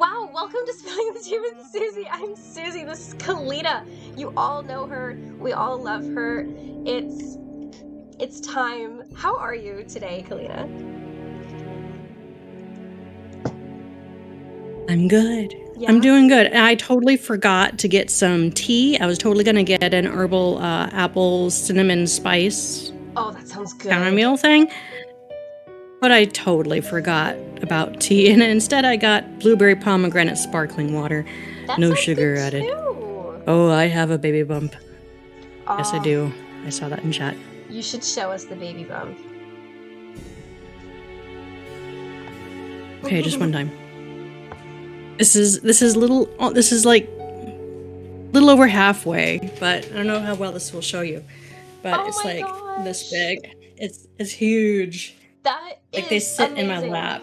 Wow, welcome to Spilling the Tea with Susie. I'm Susie. This is Calina. You all know her. We all love her. It's time. How are you today, Calina? I'm good. Yeah? I'm doing good. I totally forgot to get some tea. I was totally going to get an herbal apple cinnamon spice Oh, that sounds good. chamomile thing. But I totally forgot about tea. And instead I got blueberry pomegranate sparkling water. That No sounds sugar good added. too. Oh, I have a baby bump. Yes, I Oh, do. I saw that in chat. you should show us the baby bump. Okay, just one time. This is like little over halfway, but I don't know how well this will show you. But Oh it's my like this gosh. big. It's huge. That is Like they sit in my amazing. lap.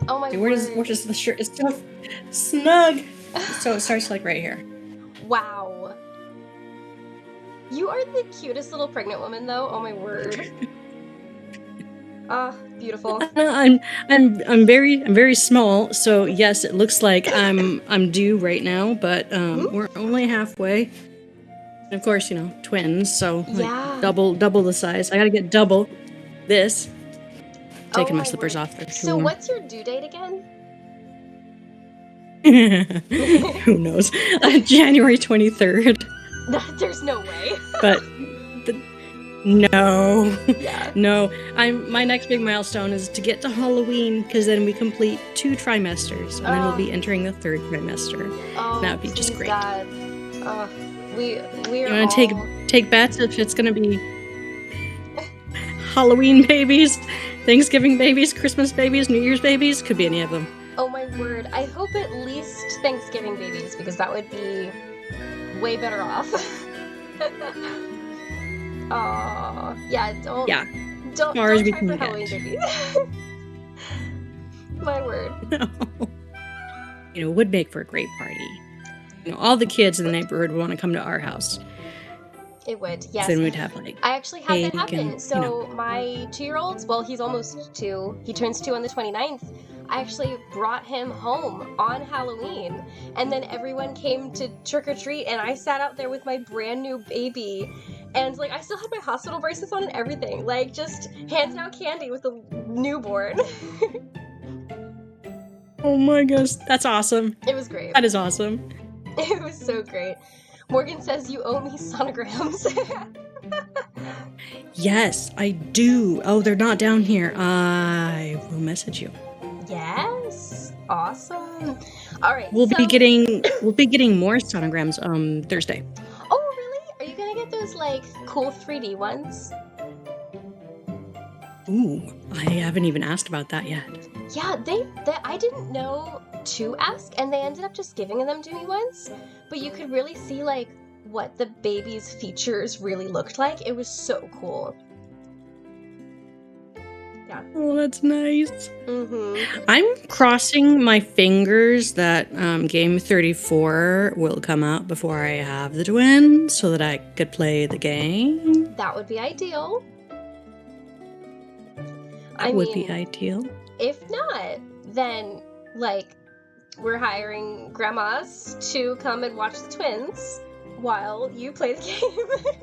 Oh my Where does the shirt? It's so snug. So it starts like right here. Wow. You are the cutest little pregnant woman, though. Oh my word. Ah, beautiful. I'm very small, so yes, it looks like I'm due right now, but we're only halfway. And of course, twins, so Yeah. like double the size. I gotta get double this. Taking my my slippers word. off. They're too So warm. what's your due date again? Who knows? January 23rd. There's no way. But no. Yeah. No. My next big milestone is to get to Halloween, because then we complete 2 trimesters, and then we'll be entering the 3rd trimester. Oh, That would be just please, great. God. We You are want to take bets if it's gonna be Halloween babies, Thanksgiving babies, Christmas babies, New Year's babies? Could be any of them. Oh my word. I hope at least Thanksgiving babies, because that would be way better off. Oh, yeah, don't far as we try can for get. Halloween babies. My word. No. It would make for a great party. All the kids in the neighborhood would want to come to our house. It would, yes. Then we'd have like I actually had that cake happen. and, So my 2-year-old, well, he's almost 2. He turns 2 on the 29th. I actually brought him home on Halloween, and then everyone came to trick or treat, and I sat out there with my brand new baby, and like I still had my hospital braces on and everything, like just handing out candy with the newborn. Oh my gosh, that's awesome. It was great. That is awesome. It was so great. Morgan says you owe me sonograms. Yes, I do. Oh, they're not down here. I will message you. Yes. Awesome. All right. We'll be getting more sonograms Thursday. Oh, really? Are you gonna get those like cool 3D ones? Ooh, I haven't even asked about that yet. Yeah, I didn't know to ask, and they ended up just giving them to me once. But you could really see like what the baby's features really looked like. It was so cool. Yeah. Oh, that's nice. Mm-hmm. I'm crossing my fingers that game 34 will come out before I have the twins, so that I could play the game. That would be ideal. That would be ideal. If not, then like we're hiring grandmas to come and watch the twins while you play the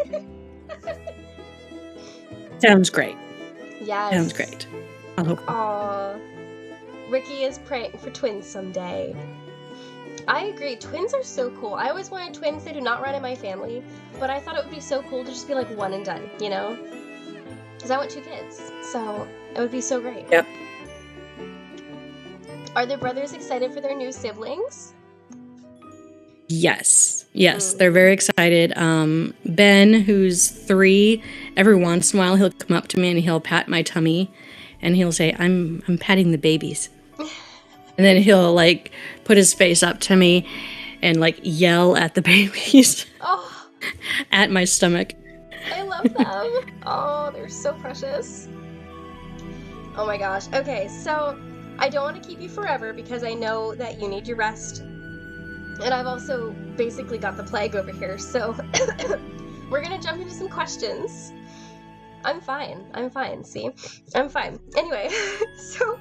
game. Sounds great. Yes. Sounds great. I'll hope. Aww. Ricky is praying for twins someday. I agree. Twins are so cool. I always wanted twins. They do not run in my family, but I thought it would be so cool to just be like one and done, you know? Because I want 2 kids, so it would be so great. Yep. Are the brothers excited for their new siblings? Yes, they're very excited. Ben, who's 3, every once in a while he'll come up to me and he'll pat my tummy, and he'll say, "I'm patting the babies," and then he'll like put his face up to me and like yell at the babies. Oh, at my stomach. I love them. Oh, they're so precious. Oh my gosh. Okay, so I don't want to keep you forever because I know that you need your rest. And I've also basically got the plague over here, so we're gonna jump into some questions. I'm fine, see? I'm fine. Anyway, so,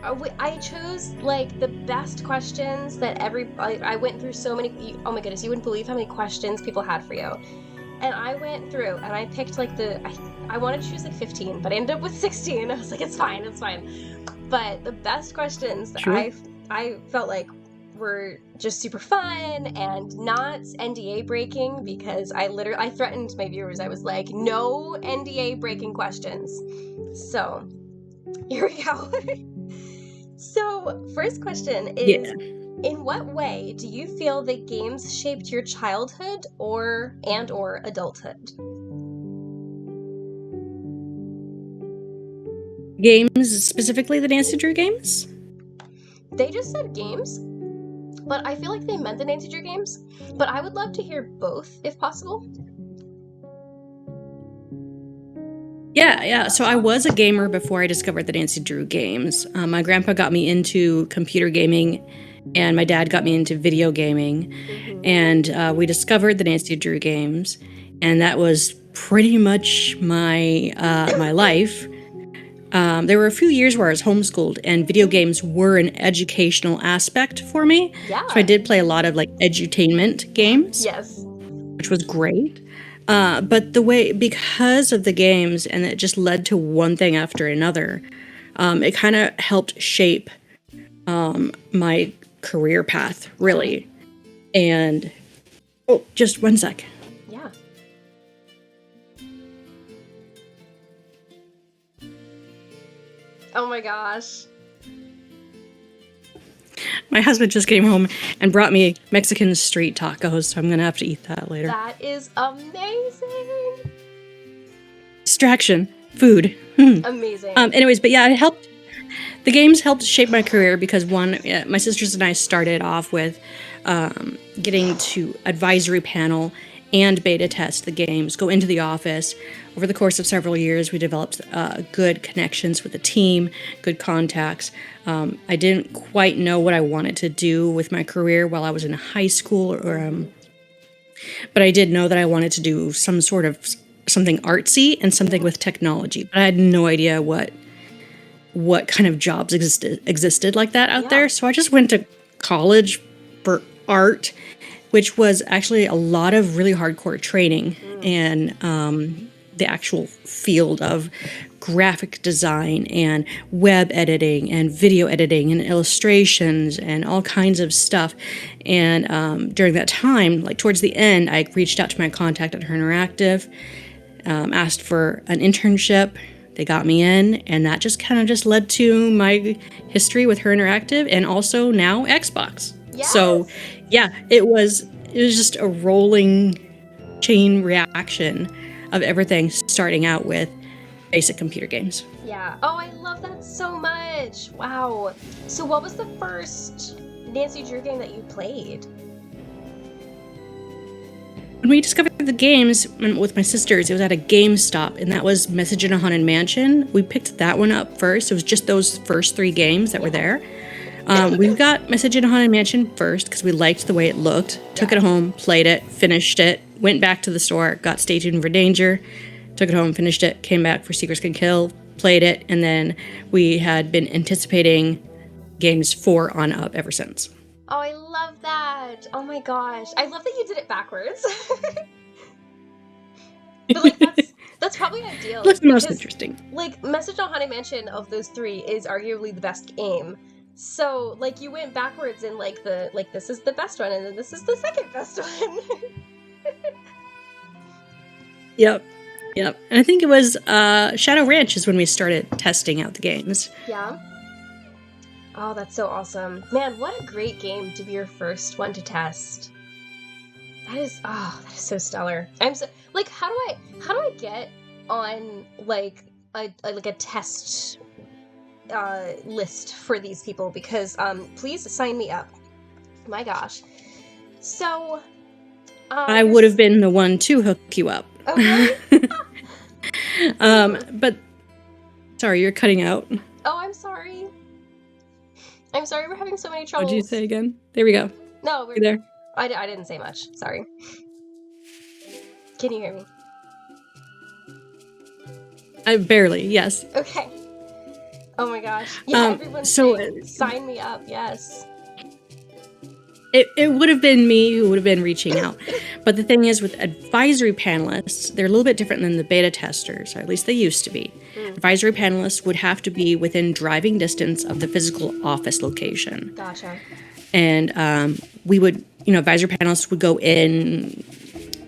I chose like the best questions that I went through so many. Oh my goodness, you wouldn't believe how many questions people had for you. And I went through and I picked like I wanted to choose like 15, but I ended up with 16. I was like, it's fine, it's fine. But the best questions that Sure. I felt like were just super fun and not NDA breaking, because I threatened my viewers. I was like, no NDA breaking questions. So here we go. So, first question is, Yeah. in what way do you feel that games shaped your childhood or adulthood? Games, specifically the Nancy Drew games? They just said games, but I feel like they meant the Nancy Drew games. But I would love to hear both if possible. Yeah. So I was a gamer before I discovered the Nancy Drew games. My grandpa got me into computer gaming, and my dad got me into video gaming. And we discovered the Nancy Drew games, and that was pretty much my my life. There were a few years where I was homeschooled, and video games were an educational aspect for me. Yeah. So I did play a lot of like edutainment games, Yes. which was great. But because of the games, and it just led to one thing after another, it kind of helped shape my career path, really. And, oh, just one sec. Yeah. Oh my gosh. My husband just came home and brought me Mexican street tacos, so I'm going to have to eat that later. That is amazing. Distraction. Food. Amazing. Anyways, but yeah, it helped. The games helped shape my career because my sisters and I started off with getting to advisory panel and beta test the games, go into the office. Over the course of several years, we developed good connections with the team, good contacts. I didn't quite know what I wanted to do with my career while I was in high school, but I did know that I wanted to do something artsy and something with technology. But I had no idea what kind of jobs existed like that out there. So I just went to college for art, which was actually a lot of really hardcore training in the actual field of graphic design and web editing and video editing and illustrations and all kinds of stuff. And during that time, like towards the end, I reached out to my contact at Her Interactive, asked for an internship. They got me in, and that just led to my history with Her Interactive and also now Xbox. Yes. So yeah, it was just a rolling chain reaction of everything, starting out with basic computer games. Yeah. Oh, I love that so much. Wow. So what was the first Nancy Drew game that you played? When we discovered the games with my sisters, it was at a GameStop, and that was Message in a Haunted Mansion. We picked that one up first. It was just those first 3 games that were there. We got Message in a Haunted Mansion first because we liked the way it looked. Took it home, played it, finished it, went back to the store, got Stay Tuned for Danger, took it home, finished it, came back for Secrets Can Kill, played it, and then we had been anticipating games 4 on up ever since. Oh, I love that. Oh my gosh. I love that you did it backwards. But like that's probably ideal. That's the most interesting. Like Message on Haunted Mansion of those 3 is arguably the best game. So like you went backwards and this is the best one and then this is the second best one. Yep. And I think it was Shadow Ranch is when we started testing out the games. Yeah. Oh, that's so awesome. Man, what a great game to be your first one to test. That is so stellar. I'm so like how do I get on like a test list for these people, because please sign me up. My gosh. So I would have been the one to hook you up. Okay. But sorry, you're cutting out. Oh, I'm sorry. I'm sorry we're having so many troubles. What did you say again? There we go. No, we're there. I didn't say much. Sorry. Can you hear me? Barely, yes. Okay. Oh my gosh. Yeah, everyone's so saying, sign me up, yes. it would have been me who would have been reaching out. But the thing is, with advisory panelists, they're a little bit different than the beta testers, or at least they used to be. Advisory panelists would have to be within driving distance of the physical office location. Gotcha. And we would, advisory panelists would go in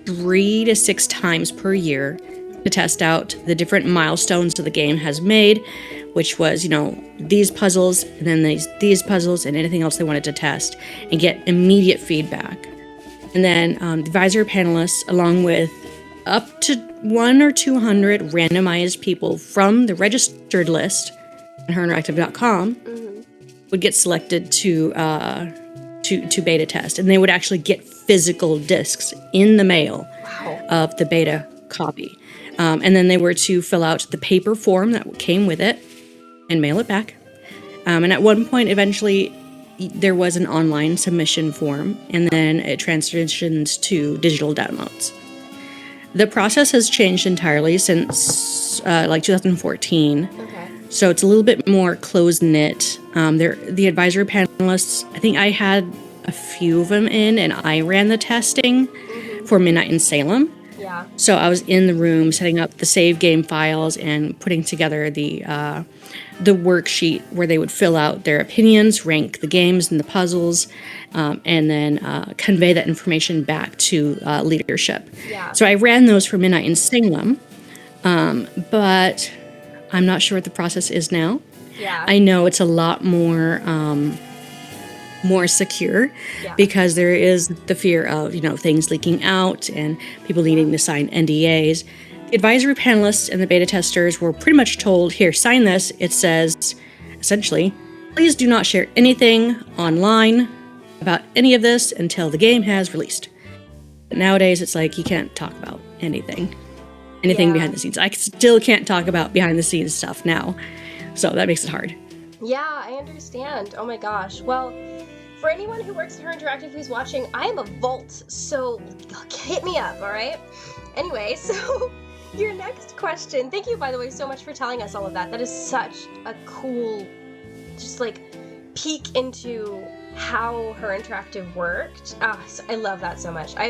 3 to 6 times per year to test out the different milestones that the game has made, which was, these puzzles, and then these puzzles, and anything else they wanted to test, and get immediate feedback. And then the advisory panelists, along with up to 100 or 200 randomized people from the registered list on herinteractive.com, would get selected to beta test, and they would actually get physical discs in the mail of the beta copy. And then they were to fill out the paper form that came with it and mail it back. And at one point, eventually, there was an online submission form, and then it transitions to digital downloads. The process has changed entirely since 2014. Okay. So it's a little bit more close-knit. The advisory panelists, I think I had a few of them in, and I ran the testing for Midnight in Salem. Yeah. So I was in the room setting up the save game files and putting together the worksheet where they would fill out their opinions, rank the games and the puzzles, and then convey that information back to leadership. Yeah. So I ran those for Midnight in Salem, but I'm not sure what the process is now. Yeah. I know it's a lot more secure, because there is the fear of, things leaking out and people needing to sign NDAs. The advisory panelists and the beta testers were pretty much told, here, sign this. It says, essentially, please do not share anything online about any of this until the game has released. But nowadays, it's like you can't talk about anything behind the scenes. I still can't talk about behind the scenes stuff now, so that makes it hard. Yeah, I understand. Oh my gosh. Well, for anyone who works at Her Interactive who's watching, I am a vault, so hit me up, all right? Anyway, so your next question. Thank you, by the way, so much for telling us all of that. That is such a cool, just peek into how Her Interactive worked. I love that so much. I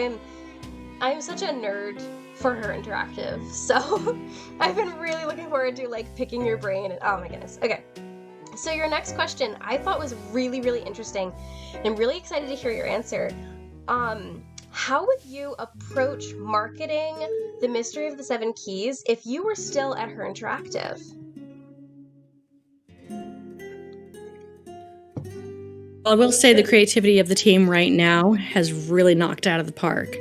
am such a nerd for Her Interactive, so I've been really looking forward to picking your brain. And oh my goodness. Okay. So your next question I thought was really, really interesting. I'm really excited to hear your answer. How would you approach marketing the Mystery of the Seven Keys if you were still at Her Interactive? I will say the creativity of the team right now has really knocked out of the park.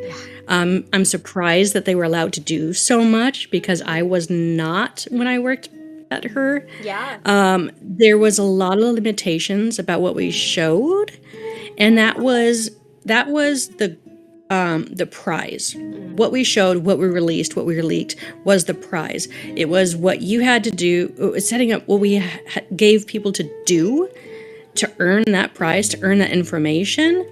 I'm surprised that they were allowed to do so much, because I was not when I worked at Her. Yeah. There was a lot of limitations about what we showed, and that was the prize. What we showed, what we released, what we leaked was the prize. It was what you had to do, setting up what we gave people to do to earn that prize, to earn that information,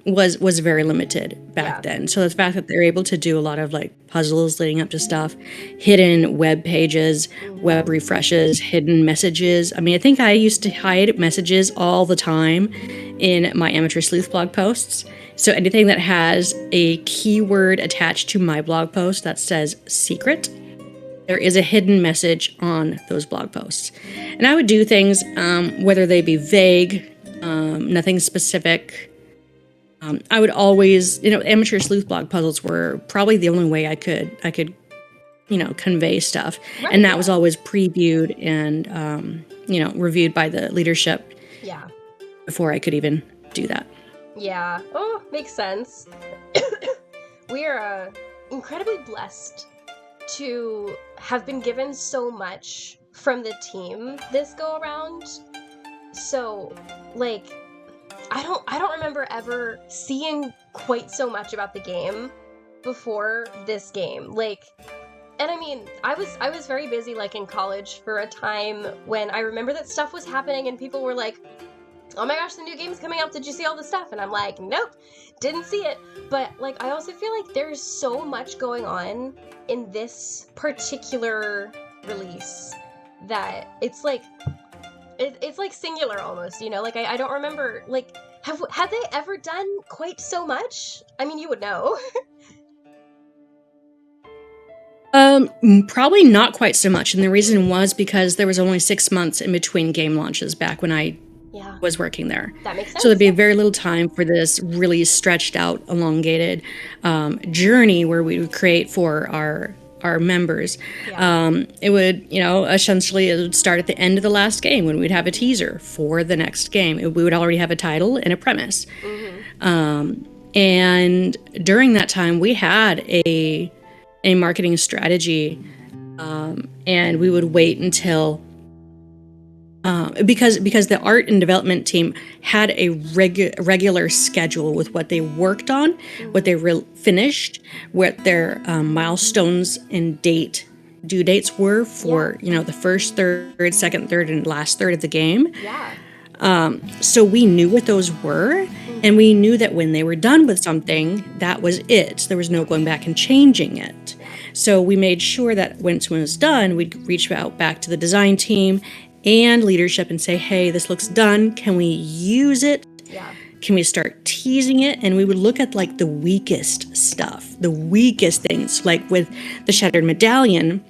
was very limited back then. So the fact that they're able to do a lot of puzzles leading up to stuff, hidden web pages, web refreshes, hidden messages. I mean, I think I used to hide messages all the time in my Amateur Sleuth blog posts. So anything that has a keyword attached to my blog post that says secret, there is a hidden message on those blog posts. And I would do things, whether they be vague, nothing specific. I would always, Amateur Sleuth blog puzzles were probably the only way I could, convey stuff. Right, and that was always previewed and, reviewed by the leadership. Yeah. Before I could even do that. Yeah. Oh, makes sense. We are incredibly blessed to have been given so much from the team this go around. So, I don't remember ever seeing quite so much about the game before this game. And I mean, I was very busy in college for a time when I remember that stuff was happening and people were like, oh my gosh, the new game's coming out, did you see all the stuff? And I'm like, nope, didn't see it. But I also feel like there's so much going on in this particular release that it's like it's like singular almost, you know? Like I don't remember, like, have they ever done quite so much? I mean, you would know. Probably not quite so much, and the reason was because there was only 6 months in between game launches back when I Yeah, was working there. that makes sense. So there'd be very little time for this really stretched out, elongated journey where we would create for our members. Yeah. It would, essentially it would start at the end of the last game when we'd have a teaser for the next game. We would already have a title and a premise. And during that time, we had a marketing strategy, and we would wait until because the art and development team had a regular schedule with what they worked on, what they finished, what their milestones and due dates were for the first third, second third, and last third of the game. Yeah. So we knew what those were, and we knew that when they were done with something, that was it. There was no going back and changing it. So we made sure that once it was done, we'd reach out back to the design team and leadership and say, hey, this looks done. Can we use it? Yeah. Can we start teasing it? And we would look at like the weakest stuff, the weakest things. Like with the Shattered Medallion,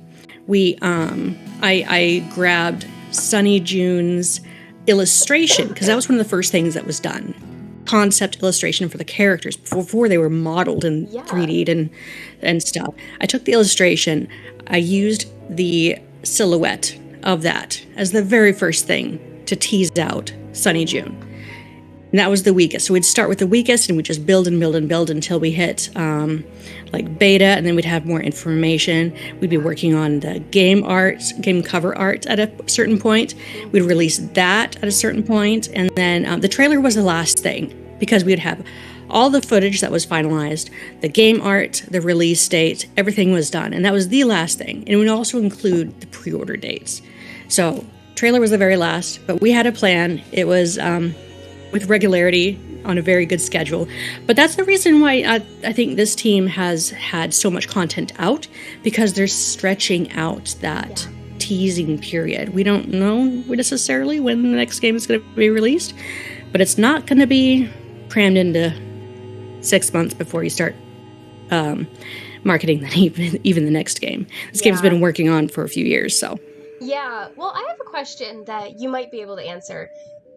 I grabbed Sunny June's illustration because that was one of the first things that was done. Concept illustration for the characters before they were modeled in 3D and stuff. I took the illustration, I used the silhouette of that as the very first thing to tease out Sunny June. And that was the weakest. So we'd start with the weakest and we'd just build and build and build until we hit like beta, and then we'd have more information. We'd be working on the game cover art at a certain point. We'd release that at a certain point, and then the trailer was the last thing because we'd have all the footage that was finalized, the game art, the release date, everything was done, and that was the last thing. And it would also include the pre-order dates. So trailer was the very last, but we had a plan. It was with regularity on a very good schedule. But that's the reason why I think this team has had so much content out, because they're stretching out that teasing period. We don't know necessarily when the next game is going to be released, but it's not going to be crammed into 6 months before you start marketing even the next game. This game's been working on for a few years, so. Yeah, well, I have a question that you might be able to answer.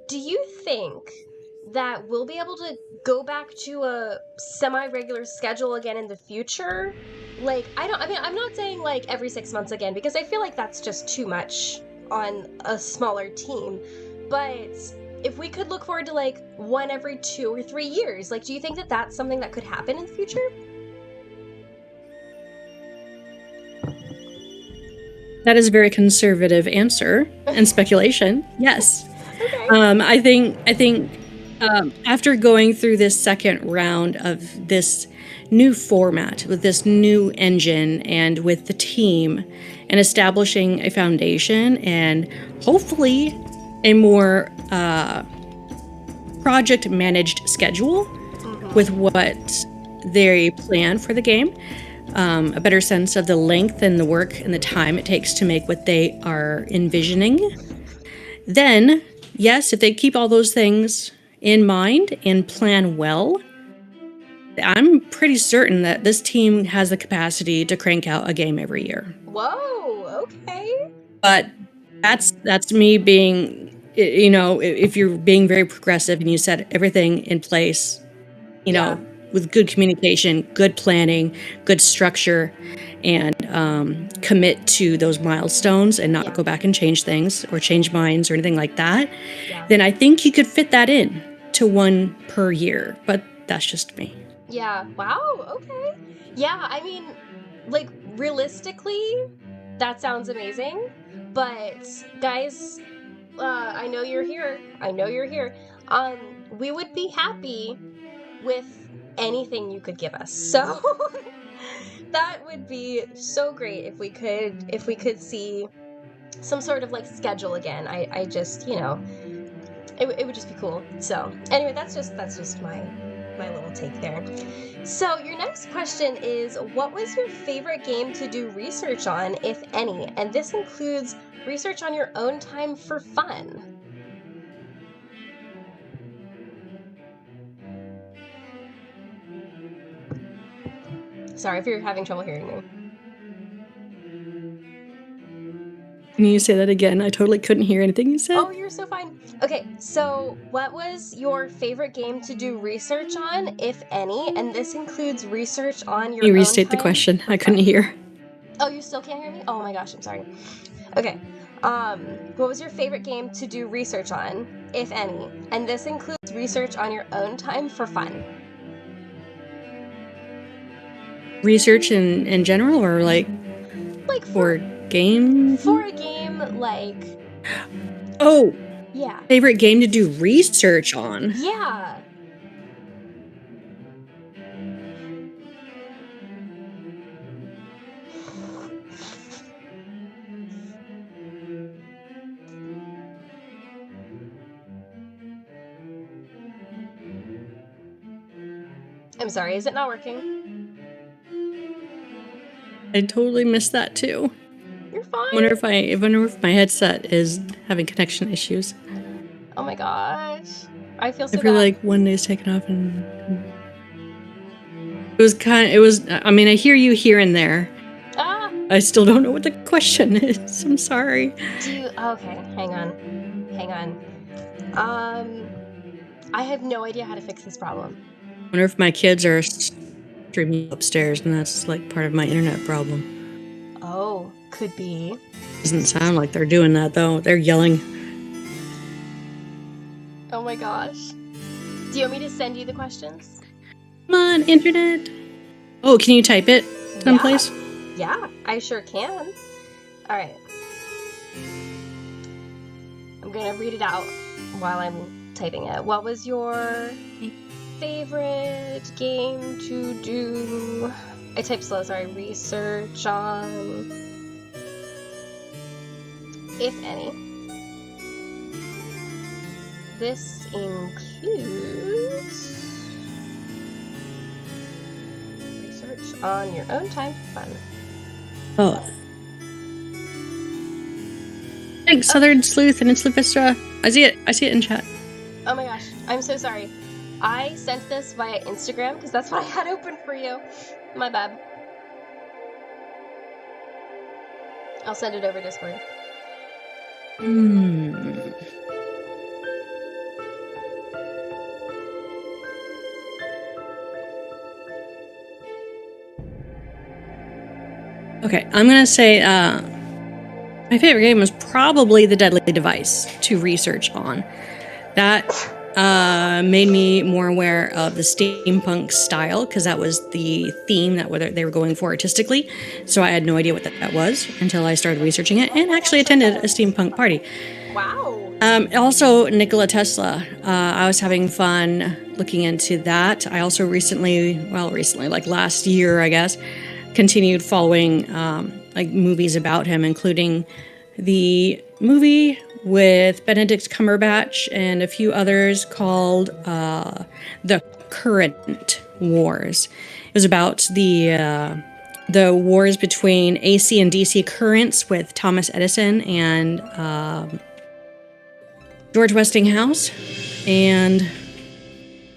Do you think that we'll be able to go back to a semi-regular schedule again in the future? Like, I'm not saying like every 6 months again, because I feel like that's just too much on a smaller team. But if we could look forward to like one every 2 or 3 years, like, do you think that that's something that could happen in the future? That is a very conservative answer and speculation. Yes. Okay. I think after going through this second round of this new format with this new engine and with the team and establishing a foundation and hopefully a more project managed schedule with what they plan for the game, a better sense of the length and the work and the time it takes to make what they are envisioning, then yes, if they keep all those things in mind and plan well, I'm pretty certain that this team has the capacity to crank out a game every year. Whoa, okay. But that's me being, if you're being very progressive and you set everything in place, with good communication, good planning, good structure, and commit to those milestones and not go back and change things or change minds or anything like that, then I think you could fit that in to one per year. But that's just me. Yeah, wow, okay. Yeah, I mean, like, realistically, that sounds amazing. But, guys, I know you're here. We would be happy with anything you could give us. So that would be so great if we could see some sort of like schedule again. I just, it would just be cool. So anyway, that's just my my little take there. So your next question is, what was your favorite game to do research on, if any? And this includes research on your own time for fun. Sorry if you're having trouble hearing me. Can you say that again? I totally couldn't hear anything you said. Oh, you're so fine. Okay, so what was your favorite game to do research on, if any? And this includes research on your Can you own restate the time question? for I couldn't fun. hear. Oh, you still can't hear me? Oh my gosh, I'm sorry. Okay. What was your favorite game to do research on, if any? And this includes research on your own time for fun. Research in general, or like Like for game? for a game, like, Oh, yeah. favorite game to do research on. Yeah. I'm sorry, is it not working? I totally missed that too. You're fine. I wonder if my headset is having connection issues. Oh my gosh. I feel so I feel bad. like one day's taken off and it was, I mean, I hear you here and there. Ah! I still don't know what the question is. I'm sorry. Okay, hang on. I have no idea how to fix this problem. I wonder if my kids are streaming upstairs and that's like part of my internet problem. Oh, could be. Doesn't sound like they're doing that though. They're yelling. Oh my gosh. Do you want me to send you the questions? Come on, internet. Oh, can you type it someplace? Yeah, I sure can. All right. I'm gonna read it out while I'm typing it. What was your favorite game to do? I typed slow, sorry. Research on, if any. This includes research on your own time for fun. Oh. Thanks, Southern Sleuth and Sleuthestra. I see it in chat. Oh my gosh, I'm so sorry. I sent this via Instagram because that's what I had open for you. My bad. I'll send it over Discord. Okay, I'm gonna say my favorite game was probably The Deadly Device to research on. That made me more aware of the steampunk style because that was the theme that they were going for artistically. So I had no idea what that was until I started researching it and actually attended a steampunk party. Wow. Also, Nikola Tesla. I was having fun looking into that. I also recently, like last year, I guess, continued following like movies about him, including the movie with Benedict Cumberbatch and a few others called The Current Wars. It was about the wars between AC and DC currents with Thomas Edison and George Westinghouse, and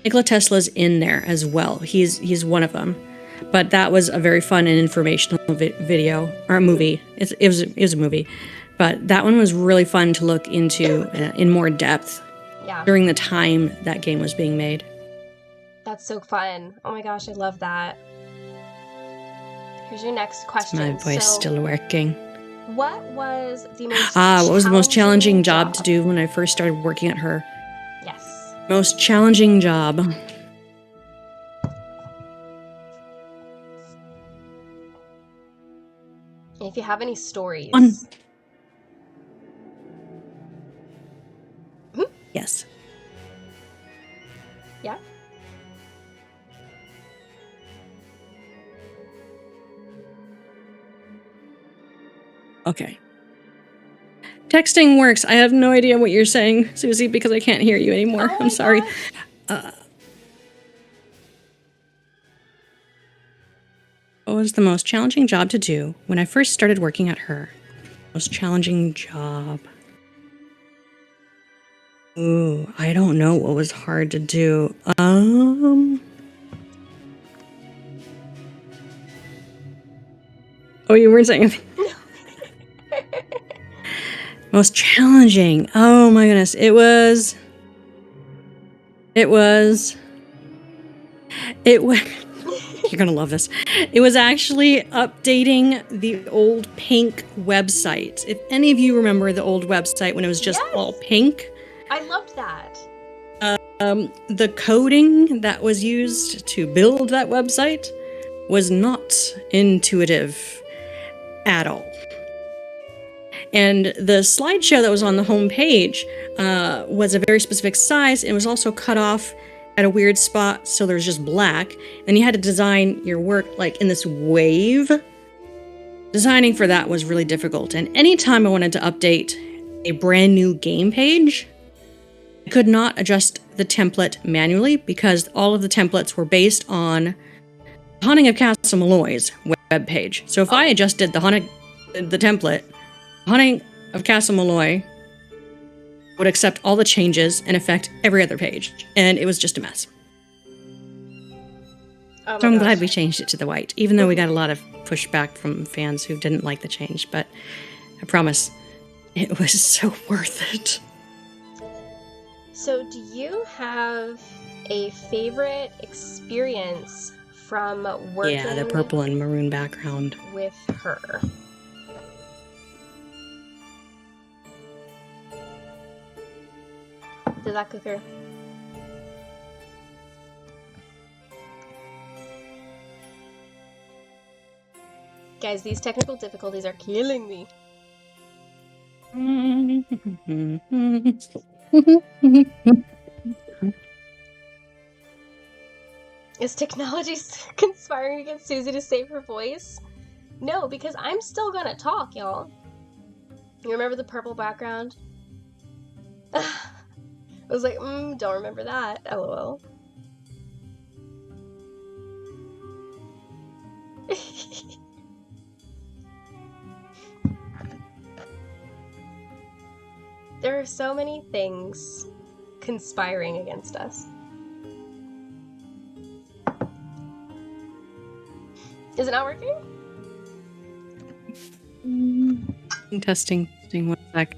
Nikola Tesla's in there as well. He's one of them. But that was a very fun and informational video or a movie. It was a movie, but that one was really fun to look into in more depth. Yeah. During the time that game was being made. That's so fun. Oh my gosh, I love that. Here's your next question. My voice still working. What was the most what was the most challenging job to do when I first started working at her? Yes. Most challenging job. If you have any stories. Yes. Yeah? Okay. Texting works. I have no idea what you're saying, Susie, because I can't hear you anymore. Oh I'm sorry. What was the most challenging job to do when I first started working at her? Most challenging job. Ooh, I don't know what was hard to do. Oh, you weren't saying anything. Most challenging. Oh my goodness. It was. You're gonna love this. It was actually updating the old pink website. If any of you remember the old website when it was just all pink. I loved that. The coding that was used to build that website was not intuitive at all. And the slideshow that was on the home page was a very specific size. It was also cut off at a weird spot, so there was just black. And you had to design your work like in this wave. Designing for that was really difficult. And anytime I wanted to update a brand new game page, I could not adjust the template manually because all of the templates were based on Haunting of Castle Malloy's web page. So if I adjusted the template, Haunting of Castle Malloy would accept all the changes and affect every other page. And it was just a mess. Oh so I'm glad we changed it to the white, even though we got a lot of pushback from fans who didn't like the change. But I promise, it was so worth it. So do you have a favorite experience from working the purple and maroon background with her? Did that go through? Guys, these technical difficulties are killing me. Is technology conspiring against Susie to save her voice? No, because I'm still gonna talk, y'all. You remember the purple background? I was like, don't remember that. LOL. There are so many things conspiring against us. Is it not working? Testing 1 sec.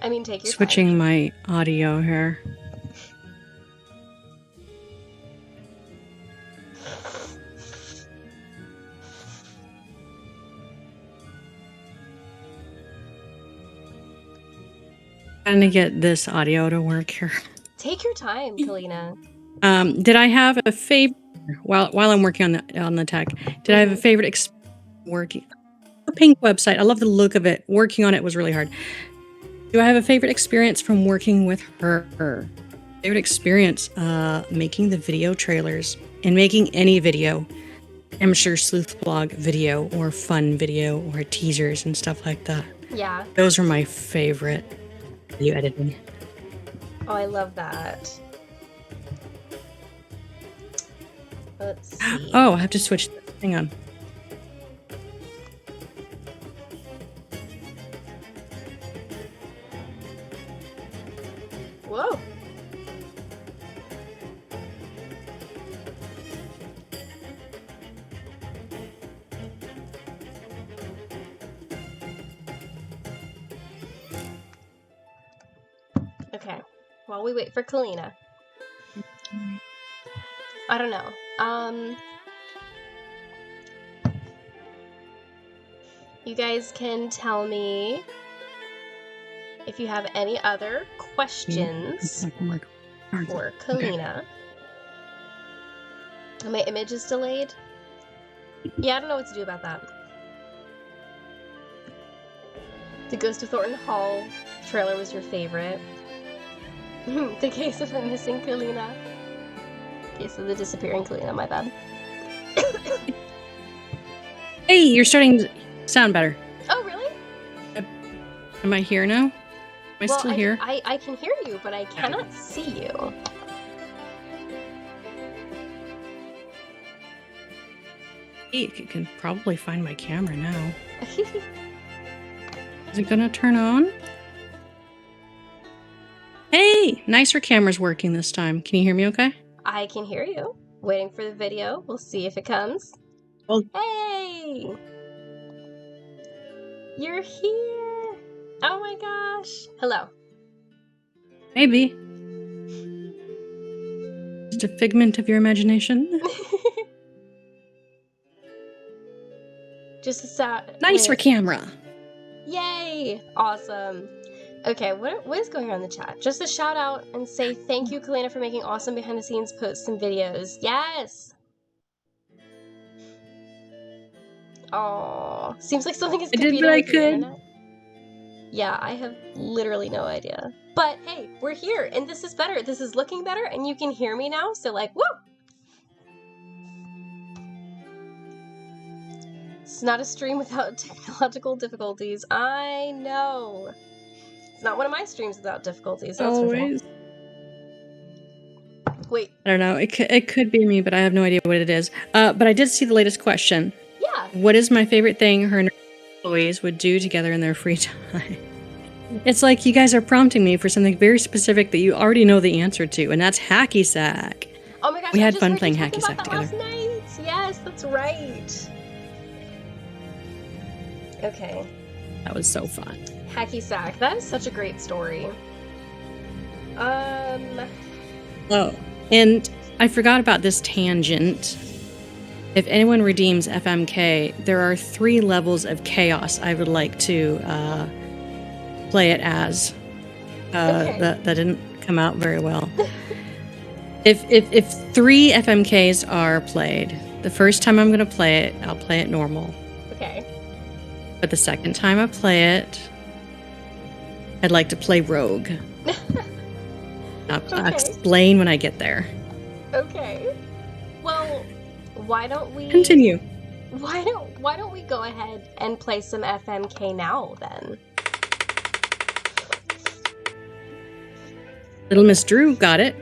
I mean, take your Switching time. my audio here. Trying to get this audio to work here. Take your time, Calina. Did I have a favorite while I'm working on the tech? Did I have a favorite working the pink website? I love the look of it. Working on it was really hard. Do I have a favorite experience from working with her? Favorite experience making the video trailers and making any video, amateur sleuth blog video or fun video or teasers and stuff like that. Yeah. Those are my favorite video editing. Oh, I love that. Let's see. Oh, I have to switch. Hang on. Whoa. Okay. While we wait for Calina. I don't know. You guys can tell me if you have any other questions for Calina. Okay. My image is delayed. Yeah, I don't know what to do about that. The Ghost of Thornton Hall trailer was your favorite. The case of the missing Calina. Case of the disappearing Calina, my bad. Hey, you're starting to sound better. Oh, really? Am I here now? Am I still here? I can hear you, but I cannot see you. You can probably find my camera now. Is it gonna turn on? Hey, nicer camera's working this time. Can you hear me okay? I can hear you. Waiting for the video. We'll see if it comes. Well, hey! You're here! Oh my gosh! Hello. maybe. Just a figment of your imagination. Just a sound. Nicer camera. Yay! Awesome. Okay, what is going on in the chat? Just a shout out and say thank you, Calina, for making awesome behind the scenes posts and videos. Yes! Oh, seems like something is competing with the internet. Yeah, I have literally no idea. But hey, we're here, and this is better. This is looking better, and you can hear me now, so like, woo! It's not a stream without technological difficulties. I know. It's not one of my streams without difficulties. That's Always. for sure. Wait. I don't know. It could be me, but I have no idea what it is. But I did see the latest question. Yeah. What is my favorite thing her and her employees would do together in their free time? It's like you guys are prompting me for something very specific that you already know the answer to, and that's hacky sack. Oh my gosh, we had fun playing hacky sack together. Last night. Yes, that's right. Okay. That was so fun. Hacky sack. That is such a great story. Oh, and I forgot about this tangent. If anyone redeems FMK, there are 3 levels of chaos I would like to play it as. Okay. That didn't come out very well. If 3 FMKs are played, the first time I'm going to play it, I'll play it normal. Okay. But the second time I play it, I'd like to play rogue. I'll explain when I get there. Okay. Well, why don't we continue? Why don't we go ahead and play some FMK now then? Little Miss Drew got it.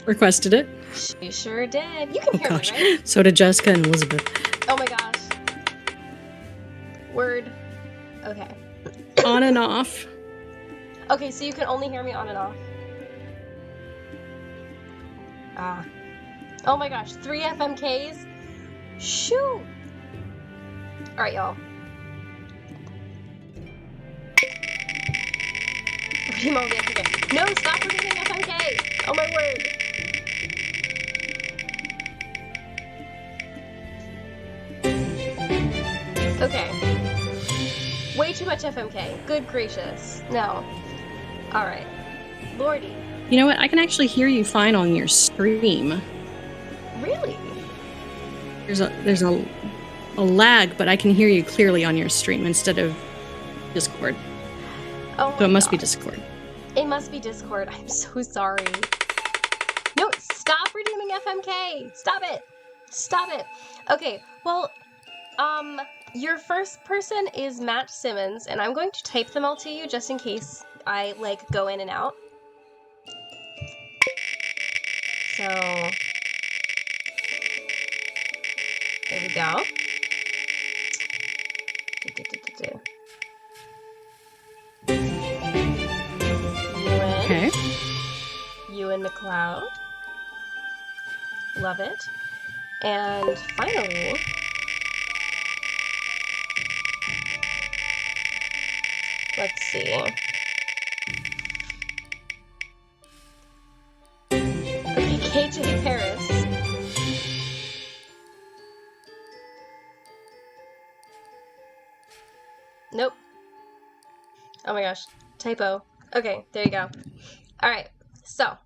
Requested it. She sure did. You can hear me, right? So did Jessica and Elizabeth. Oh my gosh. Word. Okay. On and off. Okay, so you can only hear me on and off. Ah. Oh my gosh, 3 FMKs? Shoot! Alright, y'all. Redeem all the FMK. No, stop redeeming FMK! Oh my word. Okay. Way too much FMK. Good gracious. No. Alright. Lordy. You know what? I can actually hear you fine on your stream. Really? There's a lag, but I can hear you clearly on your stream instead of Discord. Oh so it must God. be Discord. It must be Discord. I'm so sorry. No, stop redeeming FMK. Stop it. Stop it. Okay, well, your first person is Matt Simmons, and I'm going to type them all to you just in case I, like, go in and out. So, there we go. Okay. Ewan McLeod. Love it. And finally, let's see. Okay, KJ Paris. Nope. Oh my gosh. Typo. Okay, there you go. Alright, so.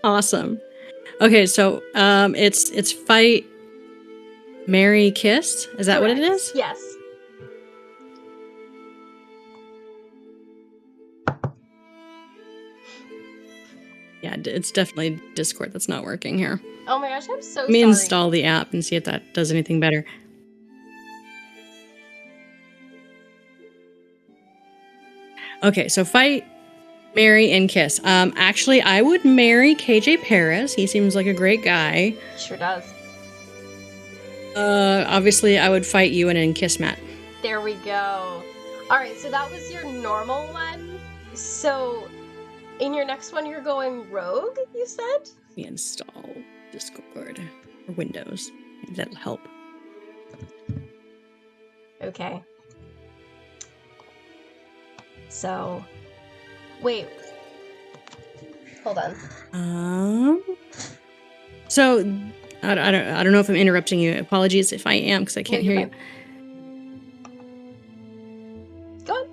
Awesome. Okay, so it's fight, marry, kiss. Is that Correct. what it is? Yes. Yeah, it's definitely Discord that's not working here. Oh my gosh, I'm so Let me sorry. install the app and see if that does anything better. Okay, so fight, Marry and kiss. Actually, I would marry KJ Paris. He seems like a great guy. Sure does. Obviously, I would fight you and then kiss Matt. There we go. All right, so that was your normal one. So in your next one, you're going rogue, you said? We install Discord or Windows. Maybe that'll help. Okay. So, wait. Hold on. So I don't know if I'm interrupting you. Apologies if I am, because I can't hear you. Go on.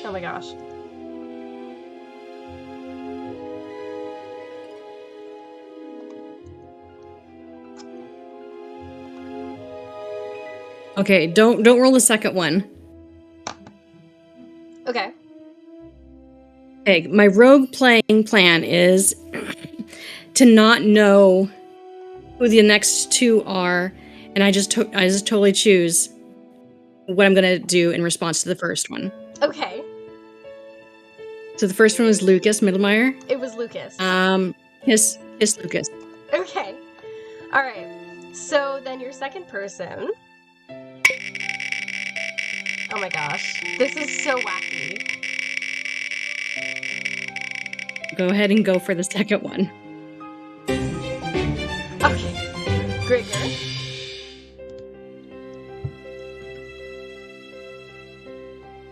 Oh my gosh. Okay, don't roll the second one. Okay. Okay, my rogue playing plan is to not know who the next two are, and I just totally choose what I'm gonna do in response to the first one. Okay. So the first one was Lucas Mittelmeyer. It was Lucas. Kiss Lucas. Okay. All right. So then your second person. Oh my gosh. This is so wacky. Go ahead and go for the second one. Okay. Grigger.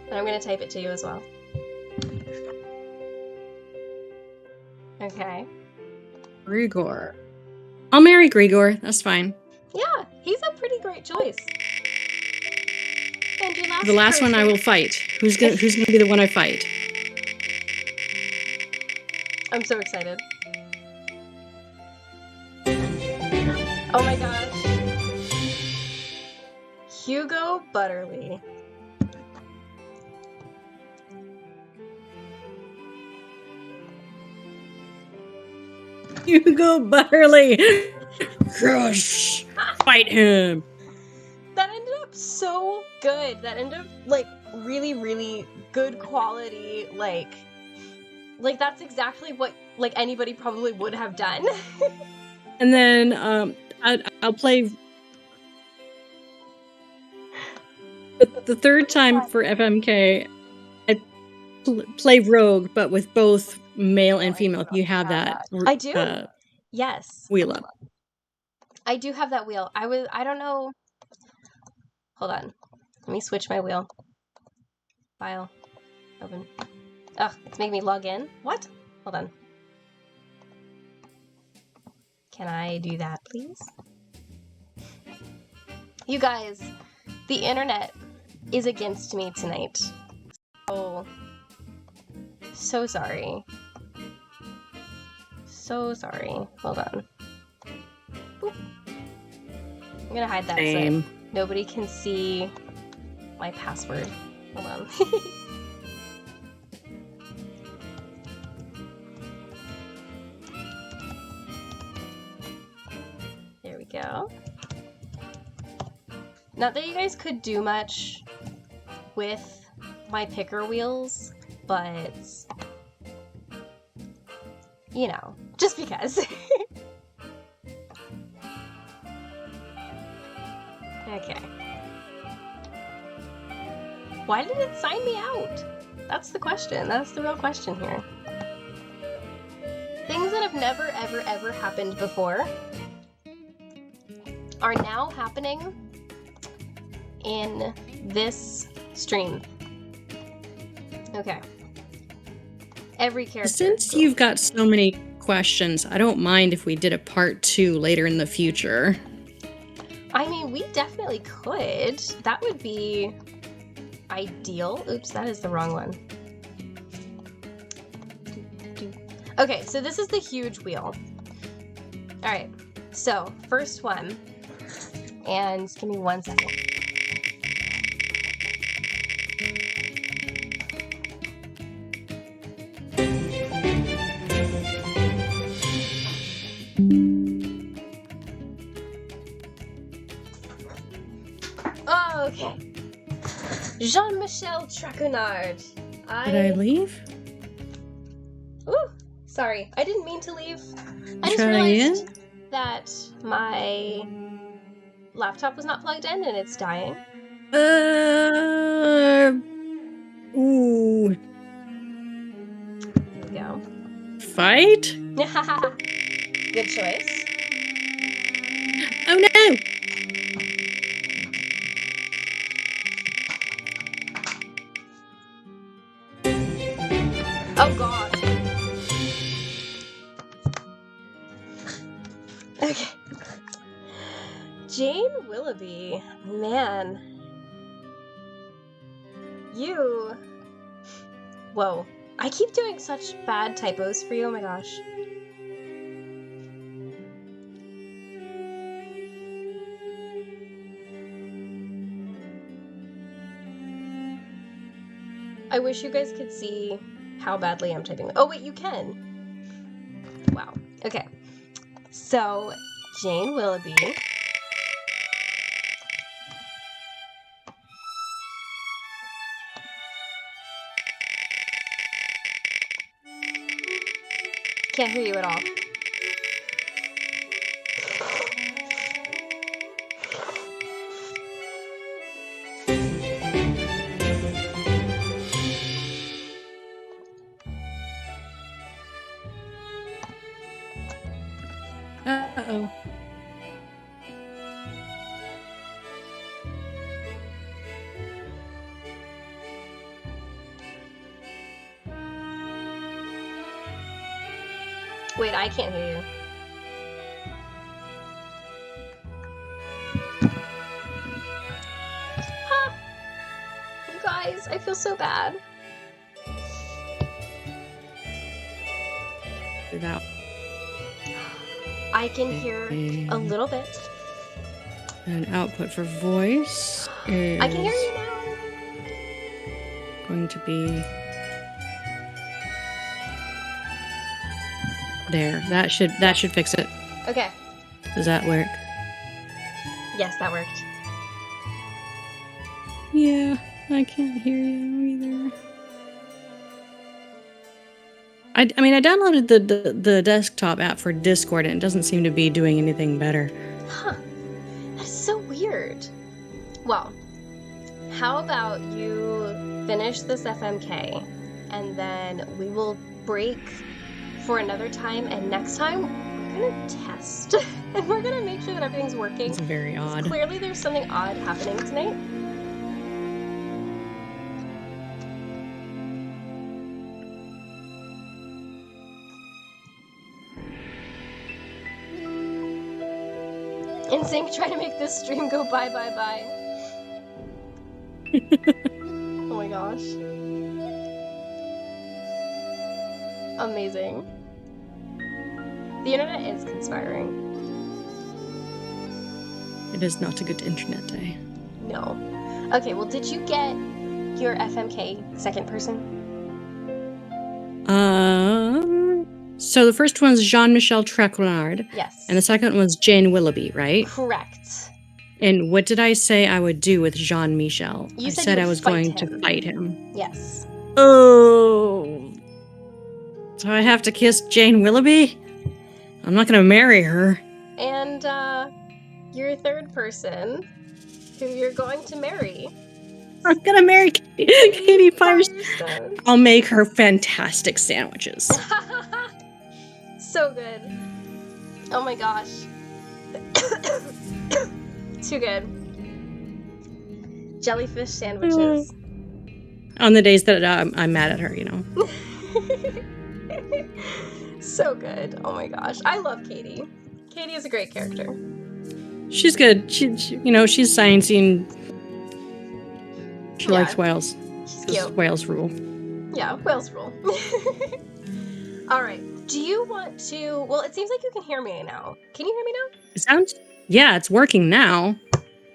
And I'm going to type it to you as well. Okay. Grigor. I'll marry Grigor. That's fine. Yeah, he's a pretty great choice. And your The last one I will fight. Who's gonna be the one I fight? I'm so excited. Oh my gosh. Hugo Butterly. Hugo Butterly. Crush. Fight him. That ended up so good. That ended up like really, really good quality. Like that's exactly what like anybody probably would have done. And then I'll play the third time for FMK. I play rogue, but with both male and female. If you have that, I do. Yes. Wheel up. I do have that wheel. I don't know. Hold on. Let me switch my wheel. File. Open. Ugh, it's making me log in. What? Hold on. Can I do that, please? You guys, the internet is against me tonight. So sorry. So sorry. Hold on. Boop. I'm gonna hide that so nobody can see my password. Hold on. There we go. Not that you guys could do much with my picker wheels, but you know, just because. Okay. Why did it sign me out? That's the question. That's the real question here. Things that have never, ever, ever happened before are now happening in this stream. Okay. Every character. Since you've got so many questions, I don't mind if we did a part 2 later in the future. I mean, we definitely could. That would be ideal. Oops, that is the wrong one. Okay, so this is the huge wheel. All right, so first one, and give me 1 second. Okay. Jean-Michel Traquenard. Did I leave? Ooh, sorry. I didn't mean to leave. I just Try realized again? that my laptop was not plugged in and it's dying. Ooh. Here we go. Fight? Good choice. Oh no! Oh god. Okay. Jane Willoughby. Man. You. Whoa. I keep doing such bad typos for you, oh my gosh. I wish you guys could see how badly I'm typing. Oh wait, you can. Wow. Okay. So, Jane Willoughby. Can't hear you at all. Uh-oh. Wait, I can't hear you. Huh. You guys, I feel so bad. It out. I can hear a little bit. And output for voice is I can hear you now. going to be there. That should fix it. Okay. Does that work? Yes, that worked. Yeah, I can't hear you either. I mean, I downloaded the desktop app for Discord, and it doesn't seem to be doing anything better. Huh. That's so weird. Well, how about you finish this FMK, and then we will break for another time, and next time we're gonna test. And we're gonna make sure that everything's working. It's very odd. Clearly there's something odd happening tonight. NSYNC trying to make this stream go bye bye bye. Oh my gosh. Amazing. The internet is conspiring. It is not a good internet day. No. Okay, well, did you get your FMK second person? So the first one's Jean-Michel Traquenard, Yes. and the second one's Jane Willoughby, right? Correct. And what did I say I would do with Jean-Michel? You I said said you I would was fight going him. to fight him. Yes. Oh. So I have to kiss Jane Willoughby? I'm not going to marry her. And, your third person, who you're going to marry. I'm going to marry Katie Firestone. Firestone. I'll make her fantastic sandwiches. So good. Oh my gosh. Too good. Jellyfish sandwiches. On the days that I'm mad at her, you know. So good. Oh my gosh. I love Katie. Katie is a great character. She's good. She you know, she's sciencey and she Yeah. likes whales. She's 'Cause cute. whales rule. Yeah, whales rule. Alright. Do you want to... Well, it seems like you can hear me now. Can you hear me now? It sounds... Yeah, it's working now.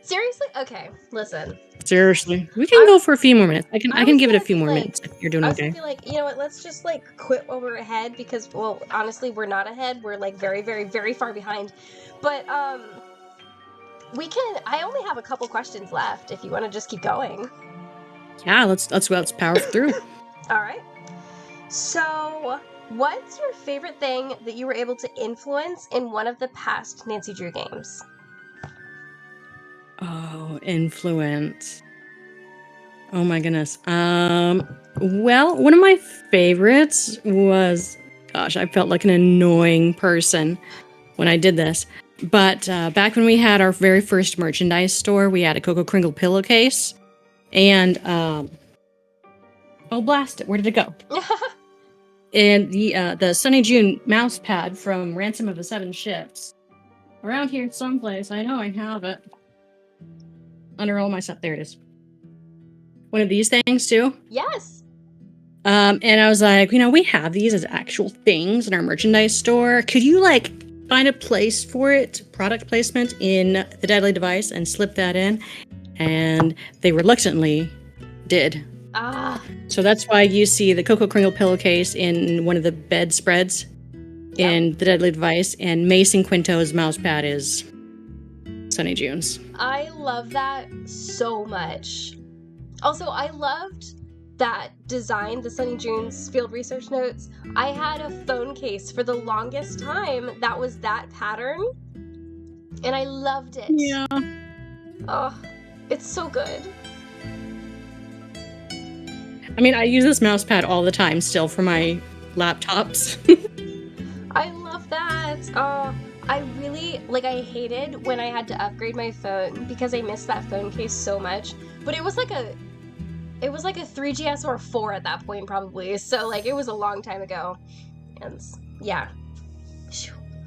Seriously? Okay, listen. Seriously, we can go for a few more minutes. I I can was give it a gonna few be more like, minutes if you're doing I was gonna okay. be like, you know what? Let's just like quit while we're ahead because, well, honestly, we're not ahead. We're like very, very, very far behind. But we can. I only have a couple questions left. If you want to just keep going. Yeah, let's power through. All right. So, what's your favorite thing that you were able to influence in one of the past Nancy Drew games? Oh, influence. Oh my goodness. Well, one of my favorites was, gosh, I felt like an annoying person when I did this. But back when we had our very first merchandise store, we had a Coco Kringle pillowcase, and oh blast it, where did it go? And the Sunny June mouse pad from Ransom of the Seven Ships. Around here someplace. I know I have it. Under all my stuff. There it is. One of these things too. Yes. And I was like, we have these as actual things in our merchandise store. Could you like find a place for it, product placement in the Deadly Device, and slip that in? And they reluctantly did. Ah. So that's why you see the Coco Kringle pillowcase in one of the bedspreads in the Deadly Device, and Mason Quinto's mouse pad is Sunny June's. I love that so much. Also, I loved that design, the Sunny June's field research notes. I had a phone case for the longest time that was that pattern, and I loved it. Yeah. Oh, it's so good. I mean, I use this mouse pad all the time still for my laptops. I love that. Oh, I really, I hated when I had to upgrade my phone because I missed that phone case so much. But it was like a 3GS or a 4 at that point, probably. So, it was a long time ago. And, yeah.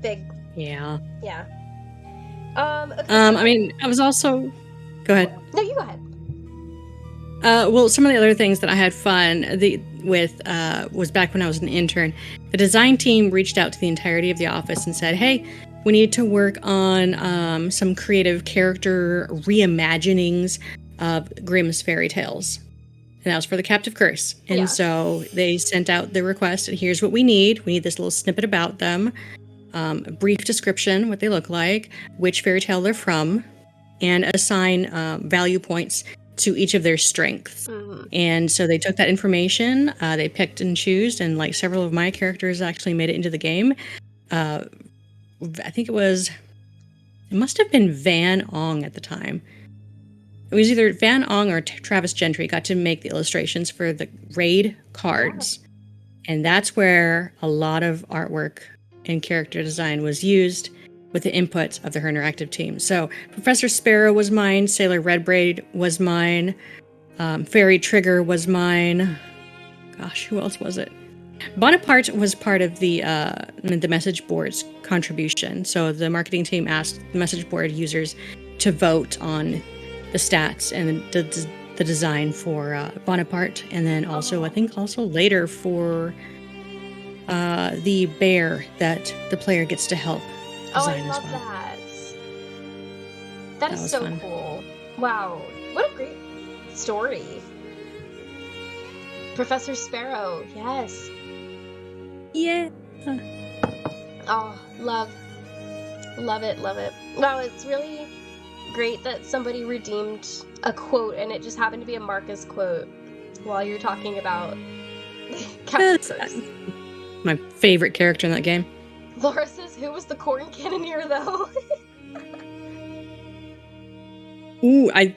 Big. Yeah. Yeah. Okay, I mean, I was also... Go ahead. No, you go ahead. Well, some of the other things that I had fun with was back when I was an intern. The design team reached out to the entirety of the office and said, hey, we need to work on some creative character reimaginings of Grimm's fairy tales. And that was for the Captive Curse. And so they sent out the request, and here's what we need. We need this little snippet about them, a brief description, what they look like, which fairy tale they're from, and assign value points to each of their strengths. Mm-hmm. And so they took that information, they picked and chose, and several of my characters actually made it into the game. I think it must have been Van Ong at the time. It was either Van Ong or Travis Gentry got to make the illustrations for the raid cards. Yeah. And that's where a lot of artwork and character design was used with the input of the Her Interactive team. So Professor Sparrow was mine, Sailor Redbraid was mine, Fairy Trigger was mine. Gosh, who else was it? Bonaparte was part of the message board's contribution. So the marketing team asked the message board users to vote on the stats and the design for Bonaparte, and then also I think later for the bear that the player gets to help. I love that. That is so fun. Cool. Wow. What a great story. Professor Sparrow, yes. Yeah. Oh, love it. Wow, it's really great that somebody redeemed a quote, and it just happened to be a Marcus quote while you're talking about Captain Curse. My favorite character in that game. Laura says, who was the corn cannoneer, though? Ooh, I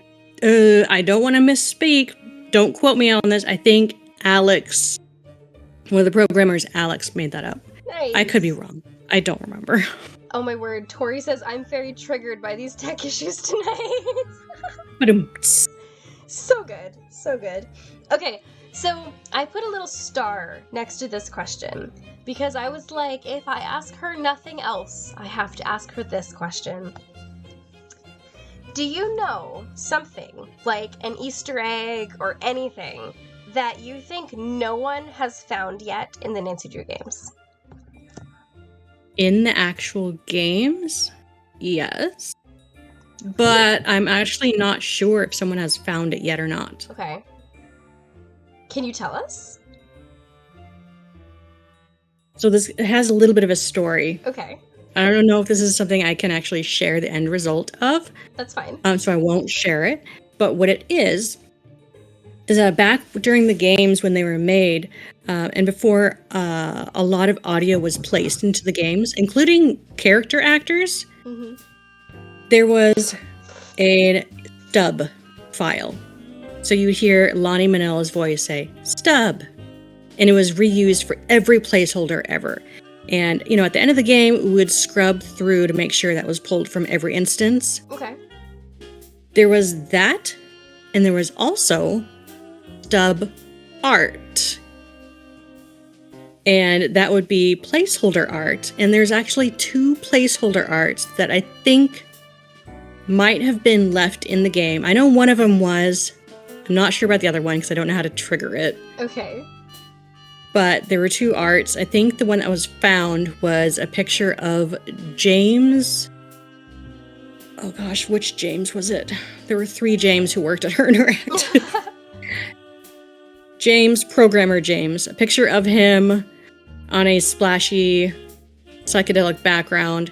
don't want to misspeak. Don't quote me on this. I think Alex, one of the programmers, Alex, made that up. Nice. I could be wrong. I don't remember. Oh my word. Tori says, I'm very triggered by these tech issues tonight. So good. So good. Okay, so I put a little star next to this question because I was like, if I ask her nothing else, I have to ask her this question. Do you know something, like an Easter egg or anything, that you think no one has found yet in the Nancy Drew games? In the actual games? Yes. but I'm actually not sure if someone has found it yet or not. Okay. Can you tell us? So this has a little bit of a story. Okay. I don't know if this is something I can actually share the end result of. That's fine. So I won't share it. But what it is that back during the games when they were made, and before a lot of audio was placed into the games, including character actors, there was a stub file. So you would hear Lonnie Manella's voice say, "Stub." And it was reused for every placeholder ever. And, at the end of the game, we would scrub through to make sure that was pulled from every instance. Okay. There was that, and there was also stub art. And that would be placeholder art. And there's actually 2 placeholder arts that I think might have been left in the game. I know one of them was. I'm not sure about the other one because I don't know how to trigger it. Okay. But there were 2 arts. I think the one that was found was a picture of James. Oh gosh, which James was it? There were 3 James who worked at Her Interactive. James, programmer James. A picture of him on a splashy psychedelic background.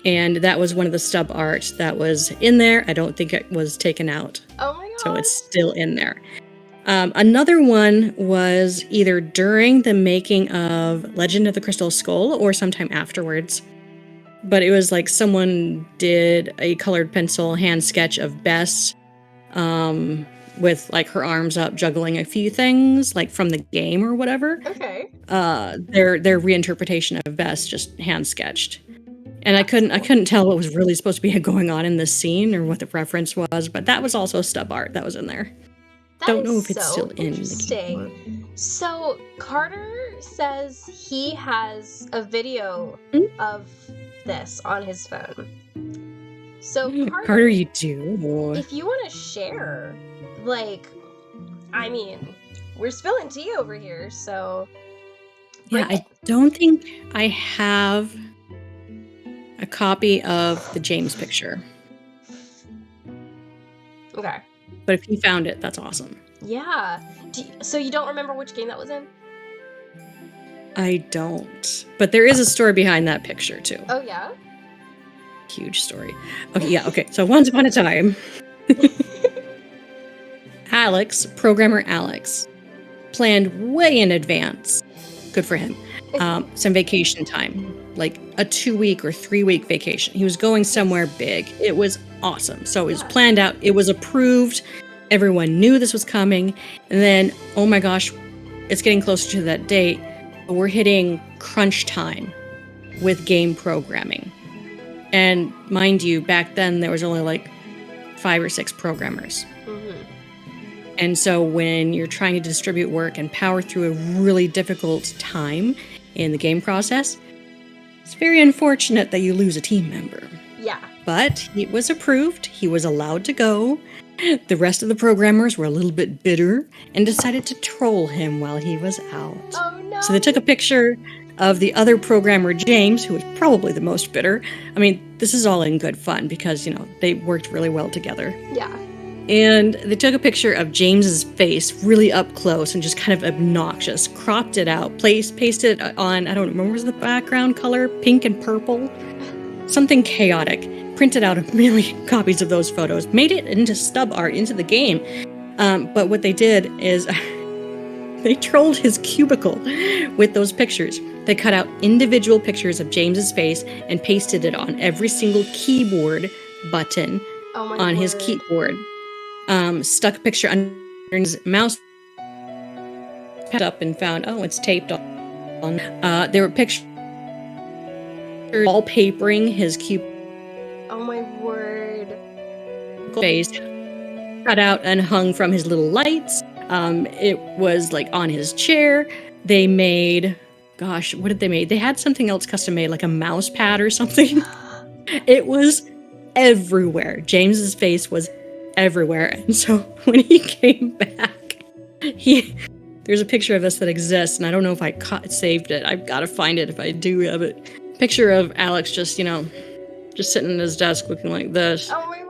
And that was one of the stub art that was in there. I don't think it was taken out. Oh my god. So it's still in there. Another one was either during the making of Legend of the Crystal Skull or sometime afterwards. But it was like someone did a colored pencil hand sketch of Bess with like her arms up juggling a few things like from the game or whatever. Okay. Their reinterpretation of Bess just hand sketched. And I couldn't tell what was really supposed to be going on in this scene or what the reference was, but that was also stub art that was in there. Don't know if it's still in the game. So Carter says he has a video of this on his phone. So Carter, you do. If you want to share, we're spilling tea over here, so yeah, I don't think I have a copy of the James picture. Okay. But if you found it, that's awesome. Yeah. So you don't remember which game that was in? I don't. But there is a story behind that picture, too. Oh, yeah? Huge story. Okay, yeah, okay. So once upon a time, programmer Alex, planned way in advance. Good for him. Some vacation time. Like a 2-week or 3-week vacation. He was going somewhere big. It was awesome. So it was planned out. It was approved. Everyone knew this was coming. And then, oh my gosh, it's getting closer to that date. We're hitting crunch time with game programming. And mind you, back then there was only like 5 or 6 programmers. And so when you're trying to distribute work and power through a really difficult time in the game process, it's very unfortunate that you lose a team member. Yeah. But he was approved. He was allowed to go. The rest of the programmers were a little bit bitter and decided to troll him while he was out. Oh, no. So they took a picture of the other programmer, James, who was probably the most bitter. I mean, this is all in good fun because, they worked really well together. Yeah. And they took a picture of James's face really up close and just kind of obnoxious, cropped it out, pasted it on, I don't remember, was the background color, pink and purple? Something chaotic. Printed out a million copies of those photos, made it into stub art into the game. But what they did is they trolled his cubicle with those pictures. They cut out individual pictures of James's face and pasted it on every single keyboard button on his keyboard. Stuck a picture under his mouse up and found, it's taped on. There were pictures wallpapering his keyboard. Oh my word. Face cut out and hung from his little lights. It was like on his chair. They made, gosh, what did they make? They had something else custom made, like a mouse pad or something. It was everywhere. James's face was everywhere. And so when he came back, there's a picture of us that exists, and I don't know if I saved it. I've got to find it if I do have it. Picture of Alex just sitting at his desk looking like this. Oh my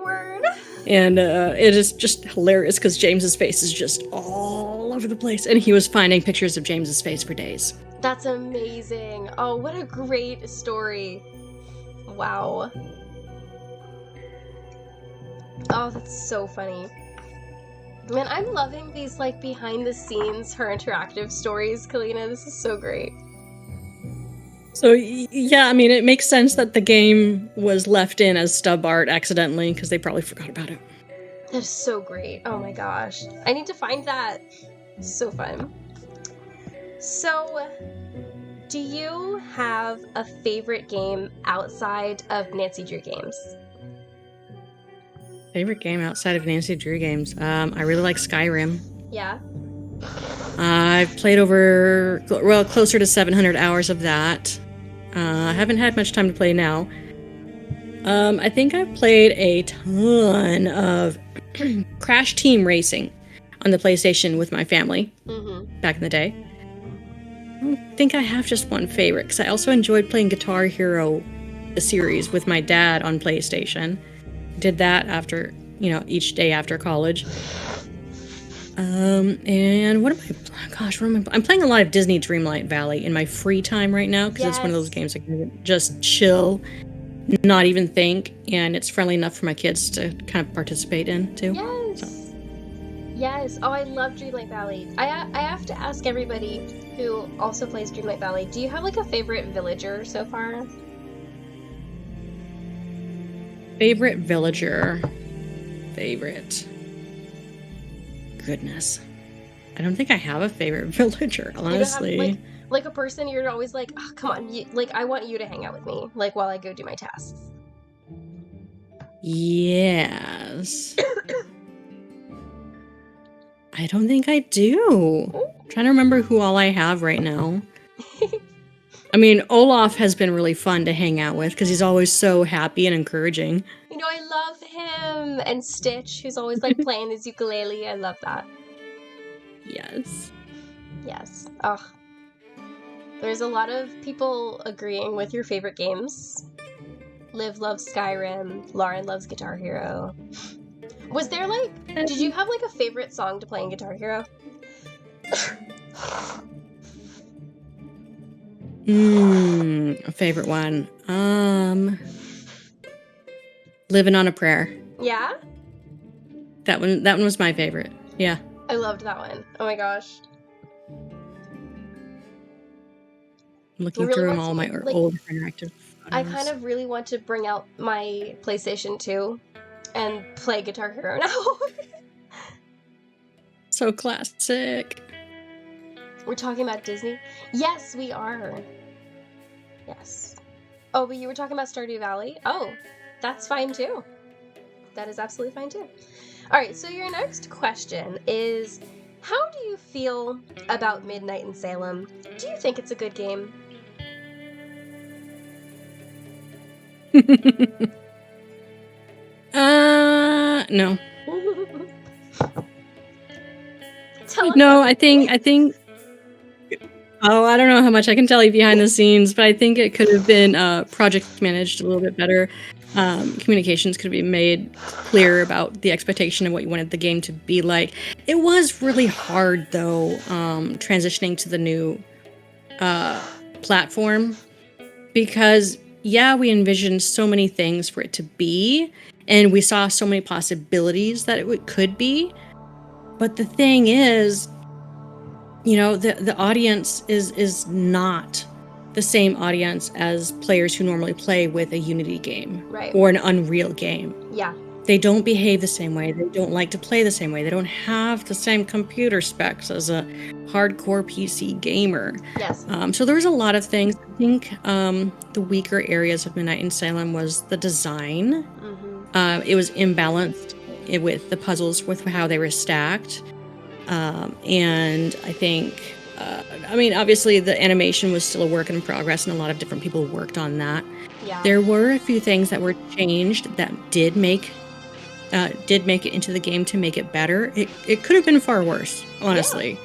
And it is just hilarious because James's face is just all over the place. And he was finding pictures of James's face for days. That's amazing. Oh, what a great story. Wow. Oh, that's so funny. Man, I'm loving these, like, behind-the-scenes, her interactive stories, Calina. This is so great. So, yeah, I mean, it makes sense that the game was left in as stub art accidentally, because they probably forgot about it. That is so great. Oh my gosh. I need to find that. So fun. So, do you have a favorite game outside of Nancy Drew games? Favorite game outside of Nancy Drew games? I really like Skyrim. Yeah? I've played over, well, closer to 700 hours of that. I haven't had much time to play now. I think I've played a ton of Crash Team Racing on the PlayStation with my family back in the day. I don't think I have just one favorite, because I also enjoyed playing Guitar Hero, the series, with my dad on PlayStation. Did that after, each day after college. And what am I? I'm playing a lot of Disney Dreamlight Valley in my free time right now, because it's one of those games I can just chill, not even think, and it's friendly enough for my kids to kind of participate in too. Yes. So. Yes. Oh, I love Dreamlight Valley. I have to ask everybody who also plays Dreamlight Valley, do you have like a favorite villager so far? Favorite villager. Goodness. I don't think I have a favorite villager, honestly. You don't have, like a person you're always like, oh, come on, I want you to hang out with me, like, while I go do my tasks. Yes. I don't think I do. I'm trying to remember who all I have right now. I mean, Olaf has been really fun to hang out with, because he's always so happy and encouraging. I love him. And Stitch, who's always, like, playing his ukulele. I love that. Yes. Yes. Ugh. There's a lot of people agreeing with your favorite games. Liv loves Skyrim. Lauren loves Guitar Hero. Was there, did you have, a favorite song to play in Guitar Hero? A favorite one. Living on a Prayer. Yeah? That one was my favorite. Yeah. I loved that one. Oh my gosh. I'm looking through all my old interactive photos. I kind of really want to bring out my PlayStation 2 and play Guitar Hero now. So classic. We're talking about Disney? Yes, we are. Yes. Oh, but you were talking about Stardew Valley? Oh, that's fine too. That is absolutely fine too. All right, so your next question is, how do you feel about Midnight in Salem? Do you think it's a good game? No. No, I think I don't know how much I can tell you behind the scenes, but I think it could have been project managed a little bit better. Communications could be made clear about the expectation of what you wanted the game to be like. It was really hard, though, transitioning to the new platform, because, yeah, we envisioned so many things for it to be, and we saw so many possibilities that it could be. But the thing is, the audience is not the same audience as players who normally play with a Unity game, right, or an Unreal game. Yeah. They don't behave the same way. They don't like to play the same way. They don't have the same computer specs as a hardcore PC gamer. Yes. So there was a lot of things. I think the weaker areas of Midnight in Salem was the design. Mm-hmm. It was imbalanced with the puzzles, with how they were stacked. And I think, obviously the animation was still a work in progress, and a lot of different people worked on that. Yeah. There were a few things that were changed that did make it into the game to make it better. It could have been far worse, honestly. Yeah.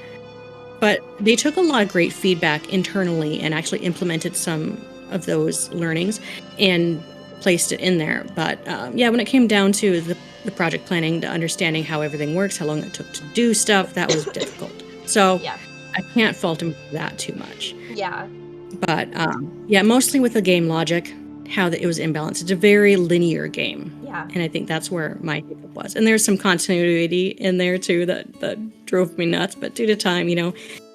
But they took a lot of great feedback internally and actually implemented some of those learnings and placed it in there. But when it came down to the project planning to understanding how everything works, how long it took to do stuff, that was difficult. So Yeah. I can't fault him for that too much. Yeah. But yeah, mostly with the game logic, how it was imbalanced. It's a very linear game. Yeah. And I think that's where my hiccup was. And there's some continuity in there too that drove me nuts. But due to time,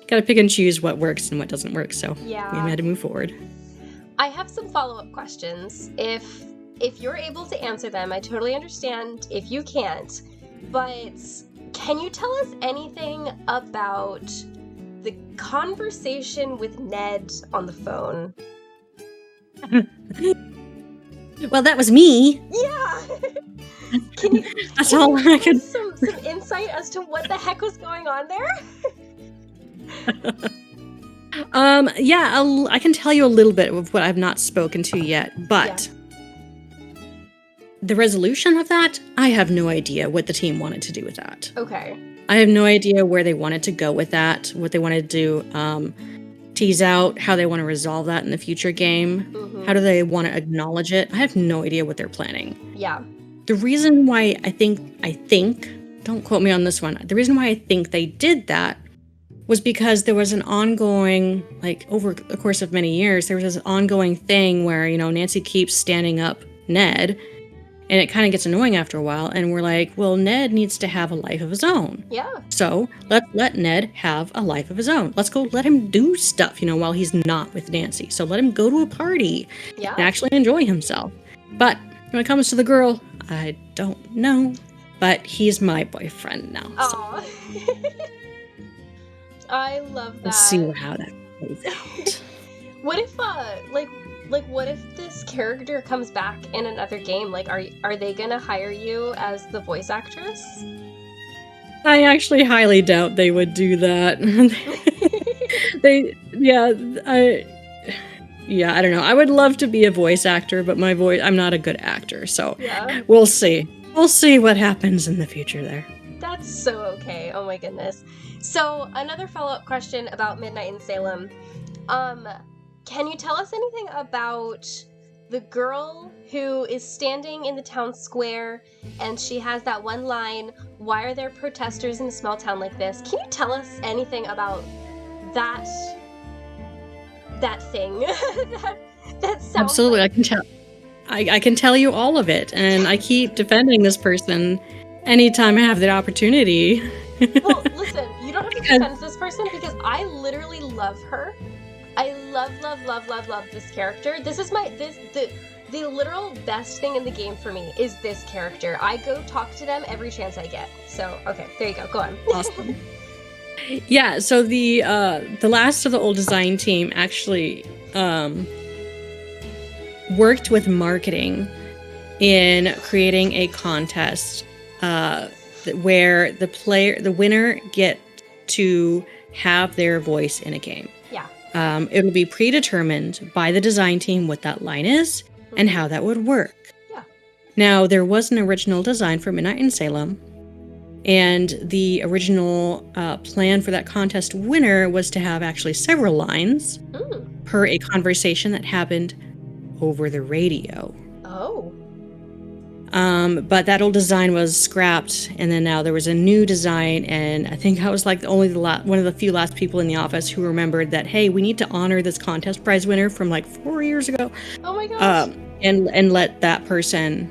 got to pick and choose what works and what doesn't work. So Yeah. we had to move forward. I have some follow-up questions. If you're able to answer them, I totally understand if you can't. But can you tell us anything about the conversation with Ned on the phone? Well, that was me. Yeah. Can you That's all I could. Some insight as to what the heck was going on there? Yeah, I can tell you a little bit of what I've not spoken to yet, but the resolution of that, I have no idea what the team wanted to do with that. Okay. I have no idea where they wanted to go with that, what they wanted to do, tease out, how they want to resolve that in the future game. Mm-hmm. How do they want to acknowledge it? I have no idea what they're planning. Yeah. The reason why I think, don't quote me on this one, the reason why I think they did that was because there was an ongoing, like over the course of many years, there was this ongoing thing where, Nancy keeps standing up Ned, and it kind of gets annoying after a while, and we're like, well, Ned needs to have a life of his own. Yeah. So let's let Ned have a life of his own. Let's go let him do stuff, while he's not with Nancy. So let him go to a party and actually enjoy himself. But when it comes to the girl, I don't know. But he's my boyfriend now. Oh. I love that. We'll see how that plays out. What if, what if this character comes back in another game? Like, are they gonna hire you as the voice actress? I actually highly doubt they would do that. I don't know. I would love to be a voice actor, but I'm not a good actor, so we'll see. We'll see what happens in the future there. That's so okay. Oh my goodness. So, another follow-up question about Midnight in Salem. Can you tell us anything about the girl who is standing in the town square and she has that one line, "Why are there protesters in a small town like this?" Can you tell us anything about that thing? that sounds Absolutely, like... I can tell. I can tell you all of it, and I keep defending this person anytime I have the opportunity. Well, listen, you don't have to defend this person because I literally love her. I love this character. This is the literal best thing in the game for me is this character. I go talk to them every chance I get. So, okay, there you go. Go on. Awesome. Yeah, so the last of the old design team actually worked with marketing in creating a contest where the winner get to have their voice in a game. Yeah. It'll be predetermined by the design team what that line is and how that would work. Yeah. Now, there was an original design for Midnight in Salem, and the original plan for that contest winner was to have actually several lines per a conversation that happened over the radio. Oh. But that old design was scrapped, and then now there was a new design, and I think I was like one of the few last people in the office who remembered that, hey, we need to honor this contest prize winner from like 4 years ago. Oh my gosh. And let that person,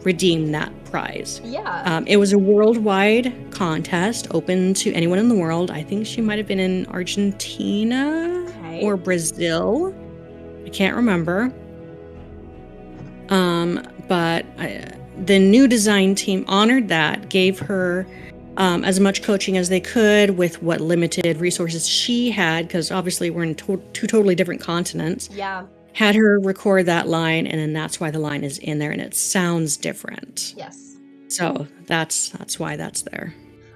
redeem that prize. Yeah. It was a worldwide contest open to anyone in the world. I think she might have been in Argentina or Brazil. I can't remember. But the new design team honored that, gave her as much coaching as they could with what limited resources she had, because obviously we're in two totally different continents. Yeah. Had her record that line, and then that's why the line is in there, and it sounds different. Yes. So that's why that's there.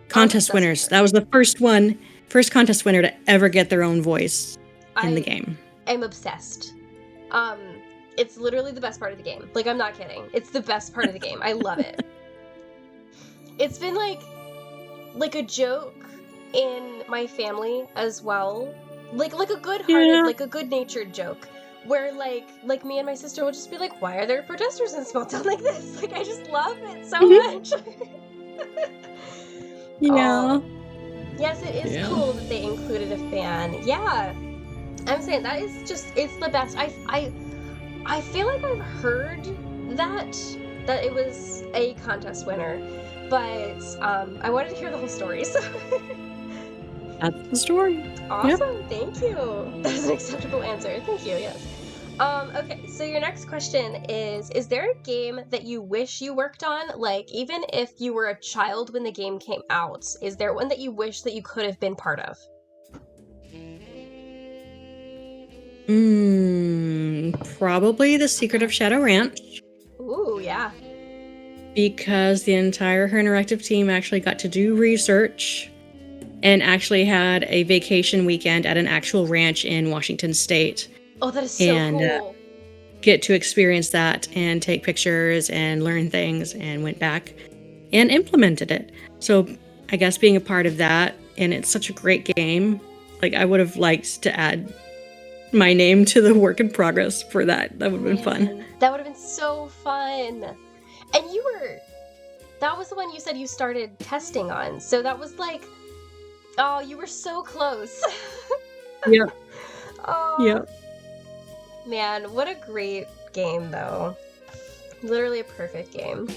Contest winners. That was the first contest winner to ever get their own voice in the game. I'm obsessed. It's literally the best part of the game. Like, I'm not kidding. It's the best part of the game. I love it. It's been like a joke in my family as well. Like a good-hearted, like a good-natured joke, where like me and my sister will just be like, why are there protesters in Small Town like this? Like, I just love it so much. Yeah. Oh, yes, it is Yeah. cool that they included a fan. Yeah, I'm saying that is just, it's the best. I feel like I've heard that it was a contest winner, but I wanted to hear the whole story. So That's the story. awesome, thank you. That's an acceptable answer. Thank you. Yes. Okay, so your next question is there a game that you wish you worked on? Like, even if you were a child when the game came out, is there one that you wish that you could have been part of? Probably The Secret of Shadow Ranch, Ooh, yeah. because the entire Her Interactive team actually got to do research and actually had a vacation weekend at an actual ranch in Washington State. Oh, that is so And cool. get to experience that and take pictures and learn things, and went back and implemented it. So I guess being a part of that, and it's such a great game, like I would have liked to add my name to the work in progress for that. That would have been fun. Man, that would have been so fun. And that was the one you said you started testing on. So that was like, oh, you were so close. Yeah. Oh, Yeah. man, what a great game, though. Literally a perfect game.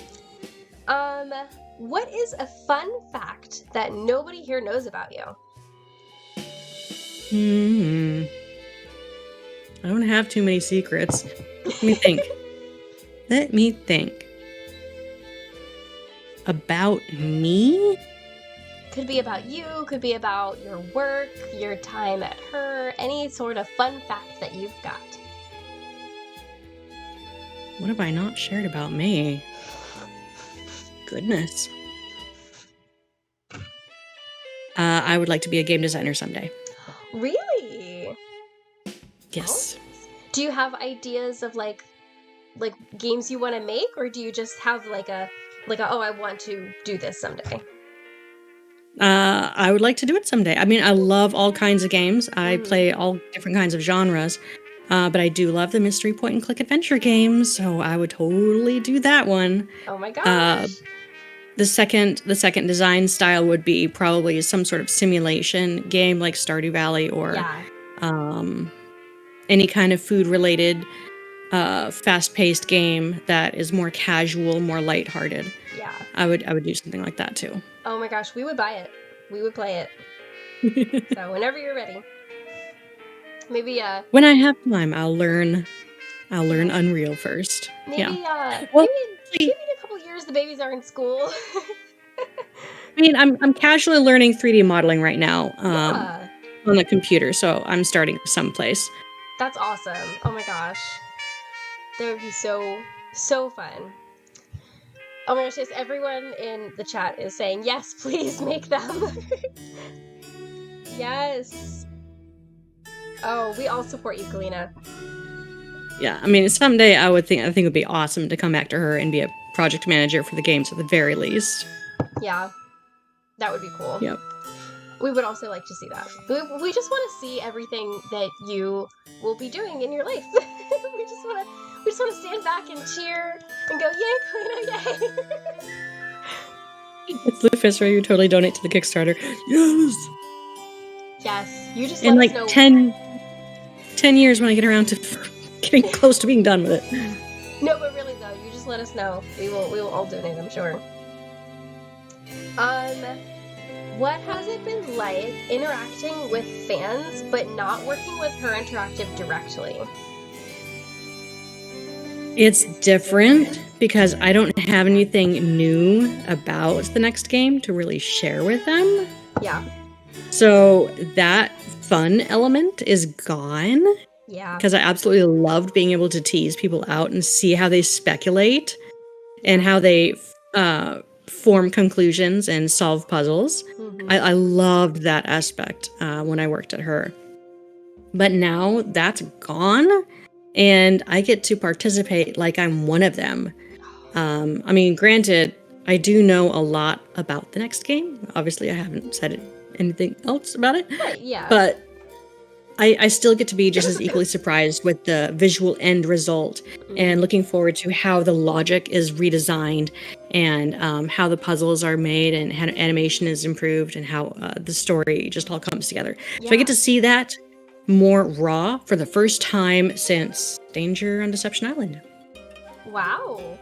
What is a fun fact that nobody here knows about you? I don't have too many secrets. Let me think. Let me think. About me? Could be about you, could be about your work, your time at Her, any sort of fun fact that you've got. What have I not shared about me? Goodness. I would like to be a game designer someday. Really? Yes. Do you have ideas of like games you want to make, or do you just have like a oh, I want to do this someday? I would like to do it someday. I mean, I love all kinds of games. I play all different kinds of genres. But I do love the mystery point and click adventure games, so I would totally do that one. Oh my gosh. The second design style would be probably some sort of simulation game like Stardew Valley, or any kind of food related fast-paced game that is more casual, more lighthearted. Yeah. I would do something like that too. Oh my gosh, we would buy it. We would play it. So whenever you're ready. Maybe when I have time, I'll learn Unreal first. maybe Well, maybe in a couple years the babies are in school. I mean, I'm casually learning 3D modeling right now Yeah. on the computer, so I'm starting someplace. That's awesome. Oh my gosh. That would be so fun. Oh my gosh, yes, everyone in the chat is saying, yes, please make them. Yes. Oh, we all support you, Calina. Yeah, I mean, someday I think it would be awesome to come back to Her and be a project manager for the games at the very least. Yeah, that would be cool. Yep. We would also like to see that. We just want to see everything that you will be doing in your life. we just want to stand back and cheer and go, yay, Calina, yay! It's Lucas, right? You totally donate to the Kickstarter. Yes. Yes, you just in let like us know. 10 years when I get around to getting close to being done with it. No, but really though, you just let us know. We will all donate, I'm sure. What has it been like interacting with fans but not working with Her Interactive directly? It's different because I don't have anything new about the next game to really share with them. Yeah. So that fun element is gone. Yeah. Because I absolutely loved being able to tease people out and see how they speculate and how they form conclusions and solve puzzles. Mm-hmm. I loved that aspect when I worked at Her. But now that's gone, and I get to participate like I'm one of them. I mean, granted, I do know a lot about the next game. Obviously, I haven't said anything else about it. Right, yeah. But I still get to be just as equally surprised with the visual end result and looking forward to how the logic is redesigned and how the puzzles are made and how animation is improved and how the story just all comes together. So I get to see that more raw for the first time since Danger on Deception Island. Wow.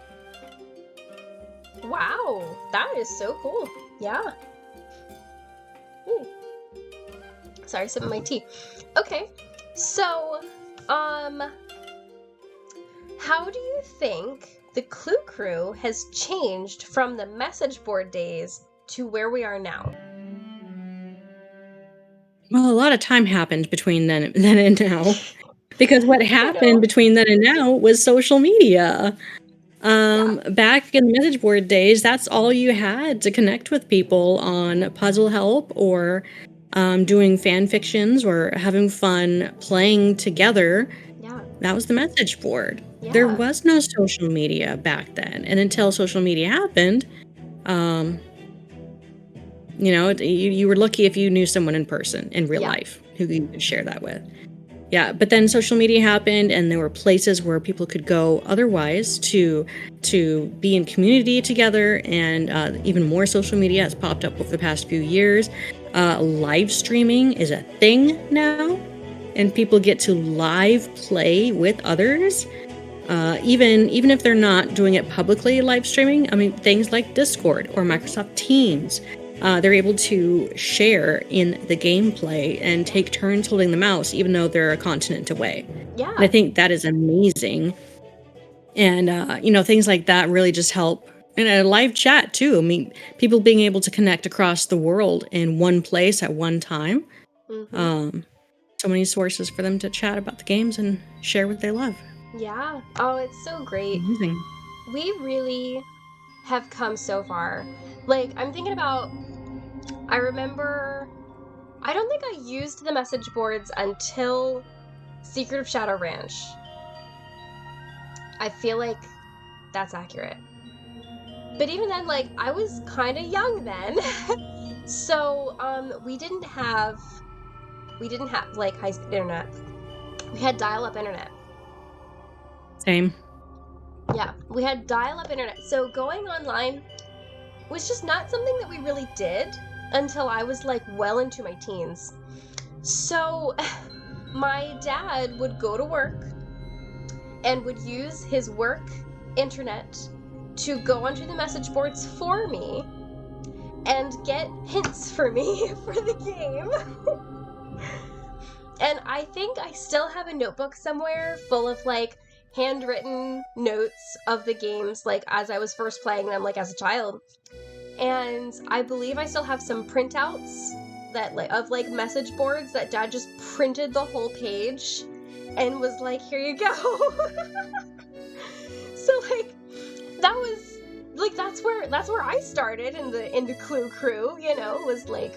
Wow. That is so cool. Yeah. Sorry, sipping my tea. Okay. So, how do you think the Clue Crew has changed from the message board days to where we are now? Well, a lot of time happened between then and now. Because what happened between then and now was social media. Back in the message board days, that's all you had to connect with people on Puzzle Help or doing fan fictions or having fun playing together. Yeah. That was the message board. Yeah. There was no social media back then. And until social media happened, you were lucky if you knew someone in person, in real life, who you could share that with. Yeah, but then social media happened, and there were places where people could go otherwise to be in community together, and even more social media has popped up over the past few years. Live streaming is a thing now, and people get to live play with others, even if they're not doing it publicly, live streaming. I mean, things like Discord or Microsoft Teams. They're able to share in the gameplay and take turns holding the mouse, even though they're a continent away. Yeah. And I think that is amazing. And, things like that really just help. And a live chat, too. I mean, people being able to connect across the world in one place at one time. So many sources for them to chat about the games and share what they love. Yeah. Oh, it's so great. Amazing. We really have come so far. Like, I'm thinking about, I remember, I don't think I used the message boards until Secret of Shadow Ranch. I feel like that's accurate. But even then, like, I was kind of young then. So, we didn't have, like, high-speed internet. We had dial-up internet. Same. Yeah, we had dial-up internet. So going online was just not something that we really did until I was like well into my teens. So my dad would go to work and would use his work internet to go onto the message boards for me and get hints for me for the game. And I think I still have a notebook somewhere full of like handwritten notes of the games, like as I was first playing them, like as a child. And I believe I still have some printouts that of message boards that Dad just printed the whole page and was like, here you go. So like that was like that's where I started in the Clue Crew, was like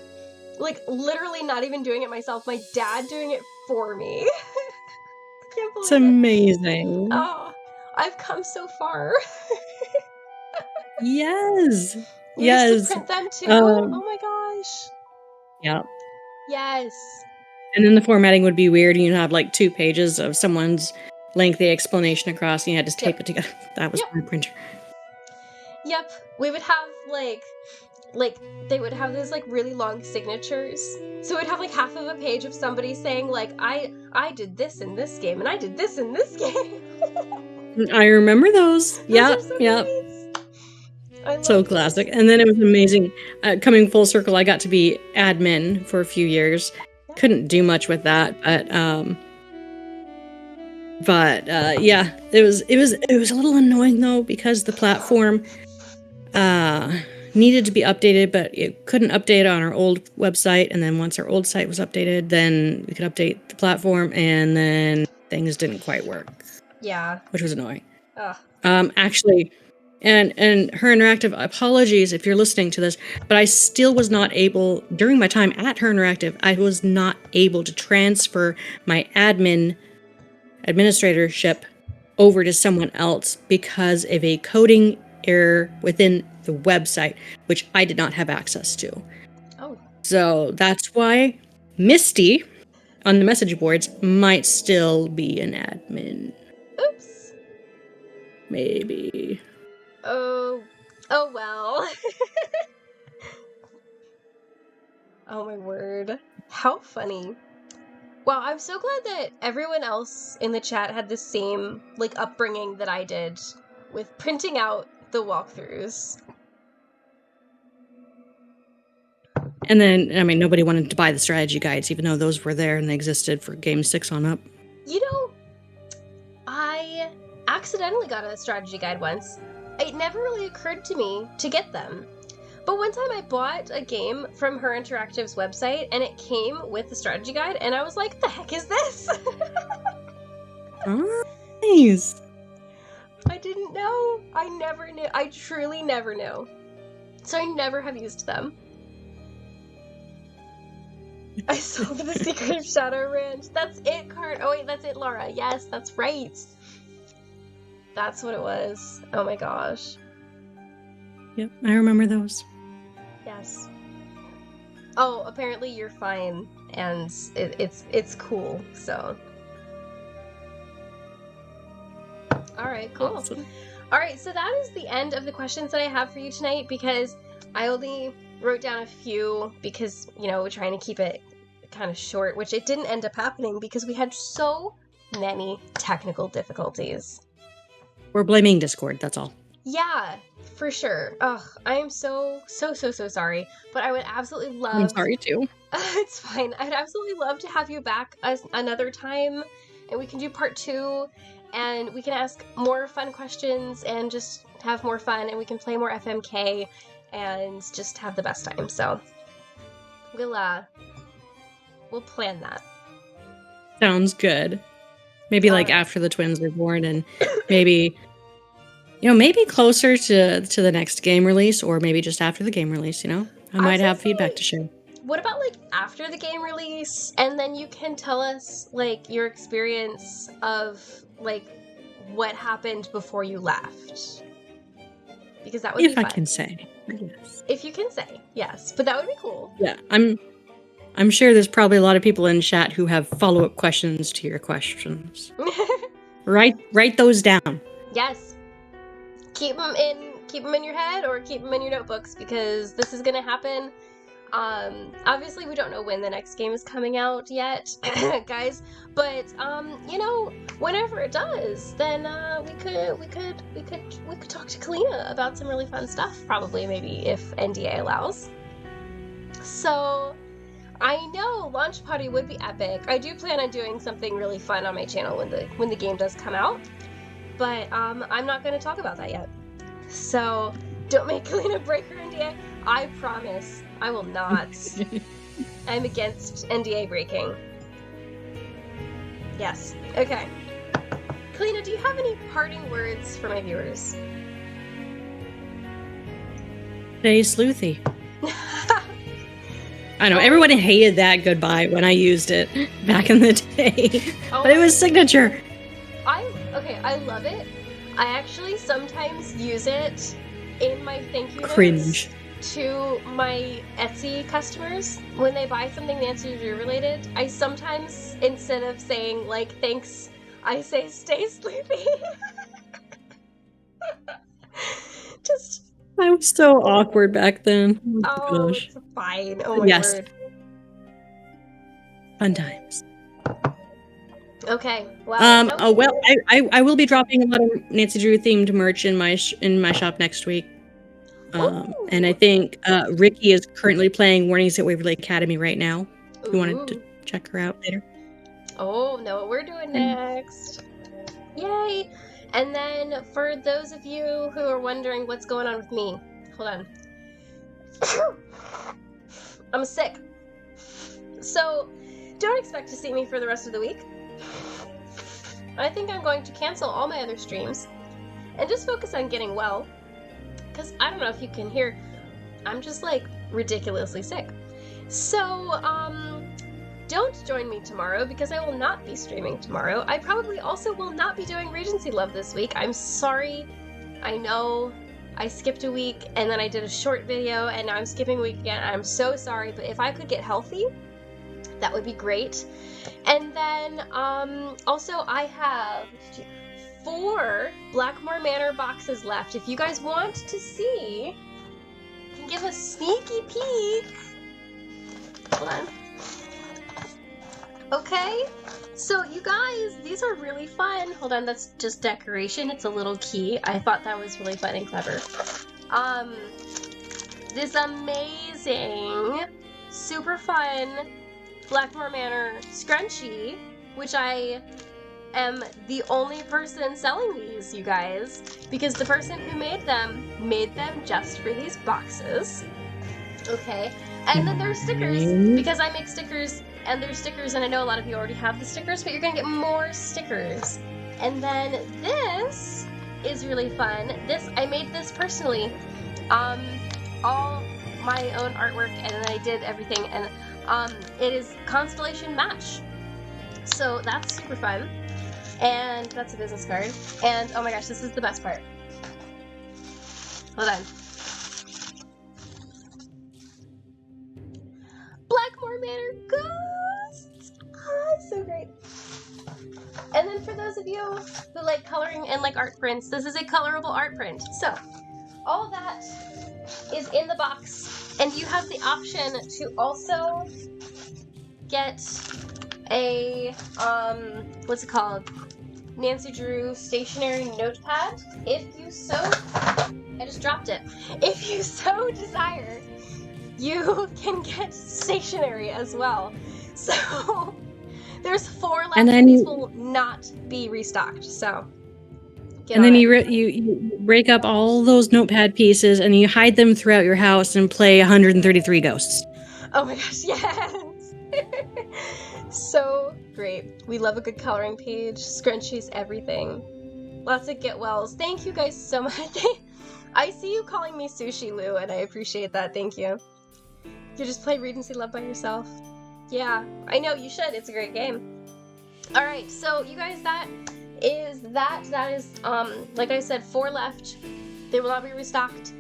literally not even doing it myself, my dad doing it for me. Can't believe it's amazing. Oh, I've come so far. Yes. We used to print them too. Oh my gosh. Yeah. Yes. And then the formatting would be weird. You'd have like 2 pages of someone's lengthy explanation across, and you had to tape it together. That was my printer. Yep. We would have like they would have those like really long signatures. So we'd have like half of a page of somebody saying like, I did this in this game and I did this in this game. I remember those. Yep. So yep. Nice. So classic. And then it was amazing. Coming full circle, I got to be admin for a few years. Yeah. Couldn't do much with that, but yeah, it was a little annoying though, because the platform needed to be updated, but it couldn't update on our old website. And then once our old site was updated, then we could update the platform, and then things didn't quite work. Yeah. Which was annoying. Ugh. Actually, and Her Interactive, apologies if you're listening to this, but I still was not able, during my time at Her Interactive, I was not able to transfer my administratorship over to someone else because of a coding error within the website, which I did not have access to. Oh. So that's why Misty, on the message boards might still be an admin. Oops. Maybe. Oh well. Oh my word. How funny. Wow, I'm so glad that everyone else in the chat had the same, like, upbringing that I did with printing out the walkthroughs. And then, I mean, nobody wanted to buy the strategy guides, even though those were there and they existed for game 6 on up. You know, I accidentally got a strategy guide once. It never really occurred to me to get them. But one time I bought a game from Her Interactive's website, and it came with the strategy guide, and I was like, the heck is this? Nice. I didn't know. I never knew. I truly never knew. So I never have used them. I sold the Secret of Shadow Ranch. That's it card. Oh wait, that's it, Laura. Yes, that's right. That's what it was. Oh my gosh. Yep, I remember those. Yes. Oh, apparently you're fine, and it's cool. So. All right, cool. Awesome. All right, so that is the end of the questions that I have for you tonight, because I only wrote down a few because, you know, we're trying to keep it kind of short, which it didn't end up happening because we had so many technical difficulties. We're blaming Discord, that's all. Yeah, for sure. Ugh, I am so sorry, but I would absolutely love... I'm sorry too. It's fine. I'd absolutely love to have you back another time, and we can do part 2, and we can ask more fun questions and just have more fun, and we can play more FMK and just have the best time. So we'll plan that. Sounds good. Maybe like after the twins are born, and maybe maybe closer to the next game release, or maybe just after the game release, I might have feedback to share. What about like after the game release, and then you can tell us like your experience of like what happened before you left? Because that would be fun. If I can say. Yes. If you can say, yes. But that would be cool. Yeah, I'm sure there's probably a lot of people in chat who have follow-up questions to your questions. Write those down. Yes. Keep them in your head or keep them in your notebooks, because this is going to happen. Obviously we don't know when the next game is coming out yet, guys, but whenever it does, then we could talk to Calina about some really fun stuff, probably, maybe, if NDA allows. So I know launch party would be epic. I do plan on doing something really fun on my channel when the game does come out, but I'm not going to talk about that yet. So don't make Calina break her NDA. I promise I will not. I'm against NDA breaking. Yes. Okay. Calina, do you have any parting words for my viewers? Stay sleuthy. I know, everyone hated that goodbye when I used it back in the day. But it was signature. I love it. I actually sometimes use it in my thank you notes. Cringe. To my Etsy customers when they buy something Nancy Drew related. I sometimes, instead of saying like thanks, I say stay sleepy. I was so awkward back then. Oh gosh. It's fine. Oh my word. Fun times. Okay. Well. I will be dropping a lot of Nancy Drew themed merch in my shop next week. And I think Ricky is currently playing Warnings at Waverly Academy right now. If you wanted to check her out later. Oh, know what we're doing next. Yay! And then for those of you who are wondering what's going on with me, hold on. I'm sick. So don't expect to see me for the rest of the week. I think I'm going to cancel all my other streams and just focus on getting well. Because I don't know if you can hear, I'm just like ridiculously sick. So, don't join me tomorrow because I will not be streaming tomorrow. I probably also will not be doing Regency Love this week. I'm sorry. I know I skipped a week and then I did a short video and now I'm skipping a week again. I'm so sorry, but if I could get healthy, that would be great. And then also I have 4 Blackmore Manor boxes left. If you guys want to see, you can give a sneaky peek. Hold on. Okay, so you guys, these are really fun. Hold on, that's just decoration. It's a little key. I thought that was really fun and clever. This amazing, super fun Blackmore Manor scrunchie, which I am the only person selling these, you guys, because the person who made them just for these boxes. Okay, and then there's stickers, because I make stickers, and there's stickers, and I know a lot of you already have the stickers, but you're gonna get more stickers. And then this is really fun. I made this personally, all my own artwork, and then I did everything, and it is Constellation Match. So that's super fun. And that's a business card. And oh my gosh, this is the best part. Hold on. Blackmore Manor Ghosts! Ah, so great. And then for those of you who like coloring and like art prints, this is a colorable art print. So, all that is in the box. And you have the option to also get a, what's it called? Nancy Drew stationery notepad. If you so, I just dropped it. If you so desire, you can get stationery as well. So there's 4 left, and these will not be restocked. So and then you break up all those notepad pieces and you hide them throughout your house and play 133 Ghosts. Oh my gosh, yes! So great. We love a good coloring page, scrunchies, everything. Lots of get wells. Thank you guys so much. I see you calling me Sushi Lou, and I appreciate that. Thank you. You just play Read and See Love by yourself. Yeah, I know, you should. It's a great game. Alright, so you guys, that is, like I said, 4 left. They will not be restocked.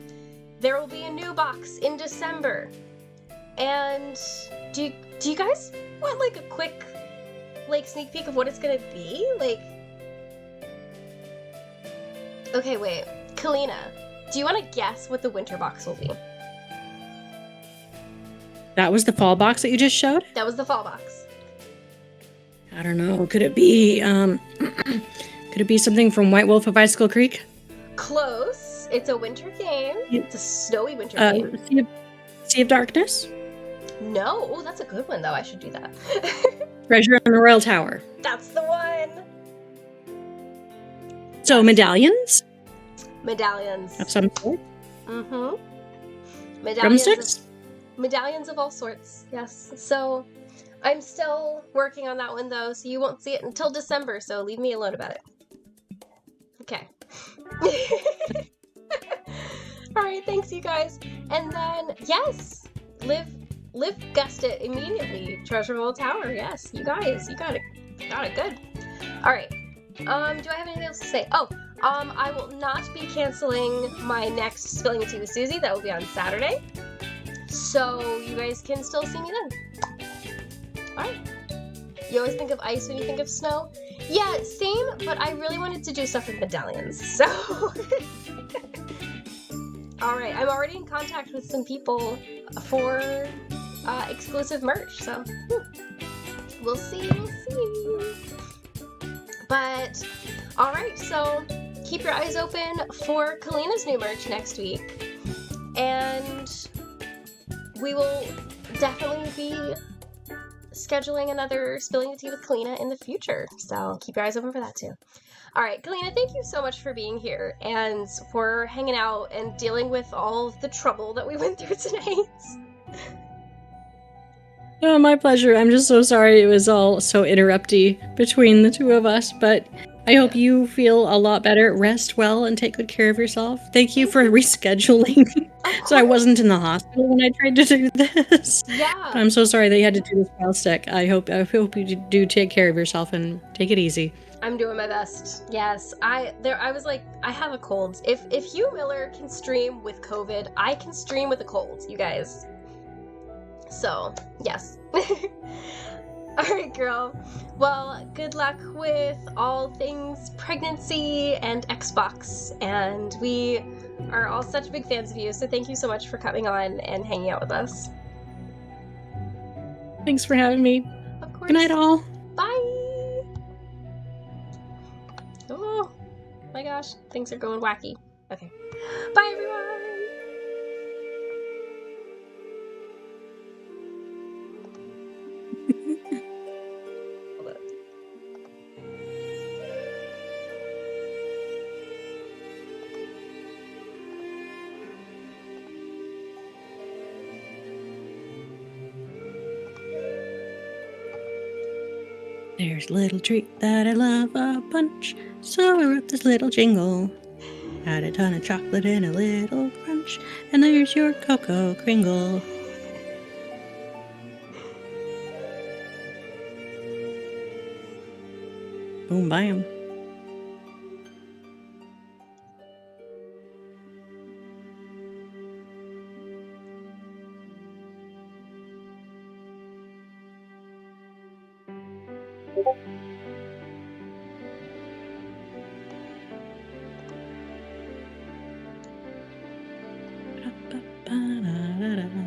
There will be a new box in December. And do you guys want like a quick sneak peek of what it's gonna be? Like, okay, wait, Calina, do you want to guess what the winter box will be? That was the fall box that you just showed? That was the fall box. I don't know. Could it be could it be something from White Wolf of Icicle Creek? Close. It's a winter game. It's a snowy winter game. Sea of Darkness? No. Oh, that's a good one though. I should do that. Treasure on the Royal Tower. That's the one. So medallions? Medallions. Of some sort? Mm-hmm. Drumsticks? Medallions of all sorts, yes. So I'm still working on that one though, so you won't see it until December, so leave me alone about it. Okay. Alright, thanks you guys. And then, yes, Liv guessed it immediately. Treasure Roll Tower, yes. You guys, you got it good. Alright. Do I have anything else to say? Oh, I will not be canceling my next Spilling the Tea with Susie. That will be on Saturday. So you guys can still see me then. Alright. You always think of ice when you think of snow? Yeah, same, but I really wanted to do stuff with medallions, so... Alright, I'm already in contact with some people for exclusive merch, so... We'll see. But, alright, so keep your eyes open for Kalina's new merch next week. And we will definitely be scheduling another Spilling the Tea with Calina in the future, so keep your eyes open for that too. Alright, Calina, thank you so much for being here and for hanging out and dealing with all of the trouble that we went through tonight. Oh, my pleasure. I'm just so sorry it was all so interrupty between the two of us, but I hope you feel a lot better. Rest well and take good care of yourself. Thank you for rescheduling so I wasn't in the hospital when I tried to do this. Yeah. I'm so sorry that you had to do this while sick. I hope you do take care of yourself and take it easy. I'm doing my best. Yes. I was like, I have a cold. If Hugh Miller can stream with COVID, I can stream with a cold, you guys. So, yes. Alright, girl. Well, good luck with all things pregnancy and Xbox, and we are all such big fans of you, so thank you so much for coming on and hanging out with us. Thanks for having me. Of course. Good night, all. Bye! Oh my gosh, things are going wacky. Okay. Bye, everyone! Hold on. There's a little treat that I love a bunch, so I wrote this little jingle. Had a ton of chocolate and a little crunch, and there's your Cocoa Kringle. Boom, bam. Ba-ba-ba-da-da-da.